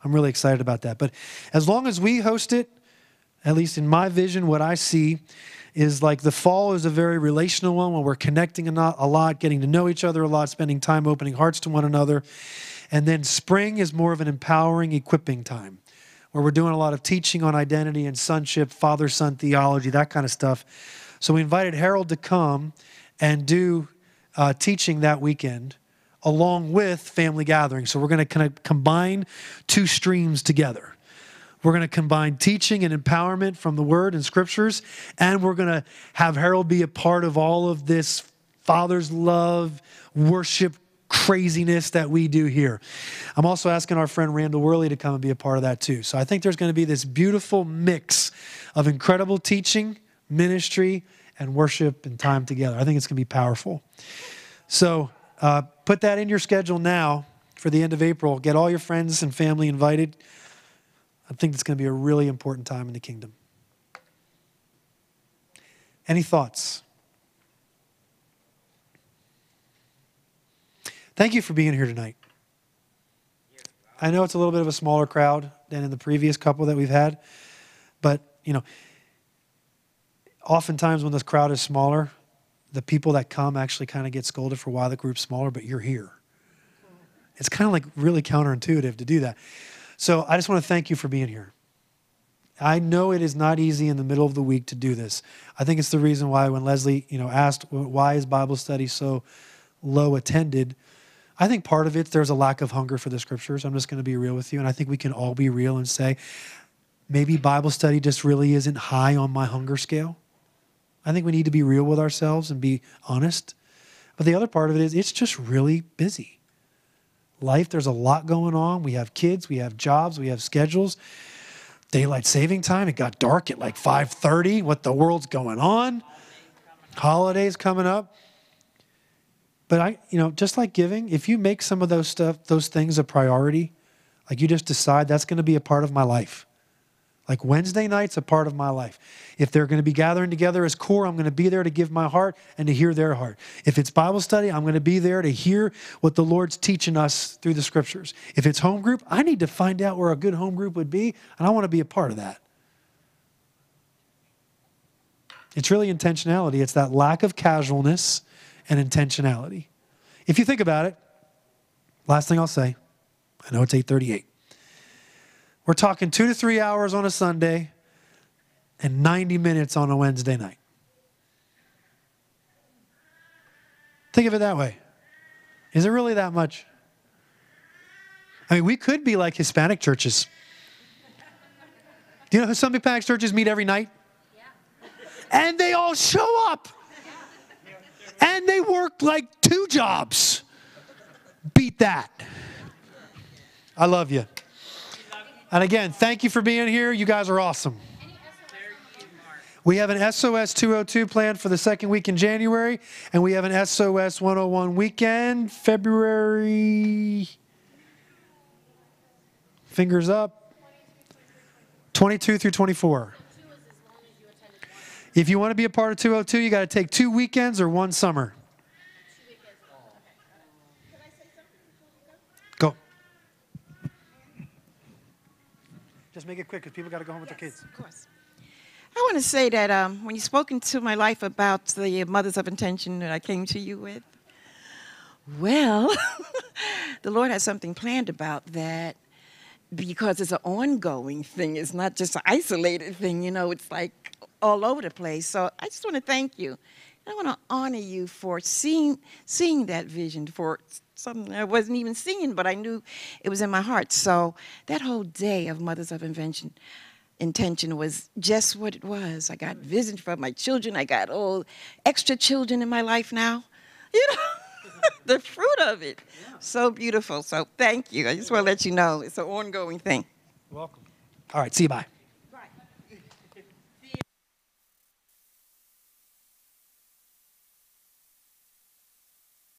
I'm really excited about that. But as long as we host it, at least in my vision, what I see is like the fall is a very relational one where we're connecting a lot, getting to know each other a lot, spending time opening hearts to one another. And then spring is more of an empowering, equipping time where we're doing a lot of teaching on identity and sonship, father-son theology, that kind of stuff. So we invited Harold to come and do teaching that weekend along with family gatherings. So we're going to kind of combine two streams together. We're going to combine teaching and empowerment from the Word and Scriptures, and we're going to have Harold be a part of all of this Father's love, worship, craziness that we do here. I'm also asking our friend Randall Worley to come and be a part of that too. So I think there's going to be this beautiful mix of incredible teaching, ministry, and worship and time together. I think it's going to be powerful. So put that in your schedule now for the end of April. Get all your friends and family invited. I think it's going to be a really important time in the kingdom. Any thoughts? Thank you for being here tonight. I know it's a little bit of a smaller crowd than in the previous couple that we've had, but, you know, oftentimes when this crowd is smaller, the people that come actually kind of get scolded for why the group's smaller, but you're here. It's kind of like really counterintuitive to do that. So I just want to thank you for being here. I know it is not easy in the middle of the week to do this. I think it's the reason why when Leslie, asked why is Bible study so low attended, I think part of it, there's a lack of hunger for the Scriptures. I'm just going to be real with you, and I think we can all be real and say, maybe Bible study just really isn't high on my hunger scale. I think we need to be real with ourselves and be honest. But the other part of it is it's just really busy. Life, there's a lot going on. We have kids, we have jobs, we have schedules. Daylight saving time, it got dark at like 5:30. What the world's going on? Holidays coming up. But just like giving, if you make some of those things a priority, like you just decide that's going to be a part of my life. Like Wednesday night's a part of my life. If they're going to be gathering together as core, I'm going to be there to give my heart and to hear their heart. If it's Bible study, I'm going to be there to hear what the Lord's teaching us through the Scriptures. If it's home group, I need to find out where a good home group would be, and I want to be a part of that. It's really intentionality. It's that lack of casualness and intentionality. If you think about it, last thing I'll say, I know it's 8:38. We're talking 2 to 3 hours on a Sunday and 90 minutes on a Wednesday night. Think of it that way. Is it really that much? I mean, we could be like Hispanic churches. Do you know how some Hispanic churches meet every night? And they all show up. And they work like 2 jobs. Beat that. I love you. And again, thank you for being here. You guys are awesome. We have an SOS 202 planned for the second week in January, and we have an SOS 101 weekend, February, fingers up, 22 through 24. If you want to be a part of 202, you got to take 2 weekends or 1 summer. Go. Just make it quick because people got to go home with their kids. Of course. I want to say that when you spoke into my life about the Mothers of Intention that I came to you with, well, the Lord has something planned about that because it's an ongoing thing. It's not just an isolated thing, you know, it's like all over the place. So I just want to thank you. I want to honor you for seeing that vision, for something I wasn't even seeing, but I knew it was in my heart. So that whole day of Mothers of Intention was just what it was. I got vision for my children. I got all extra children in my life now. You know, the fruit of it. Yeah. So beautiful. So thank you. I just want to let you know it's an ongoing thing. You're welcome. All right, see you, bye.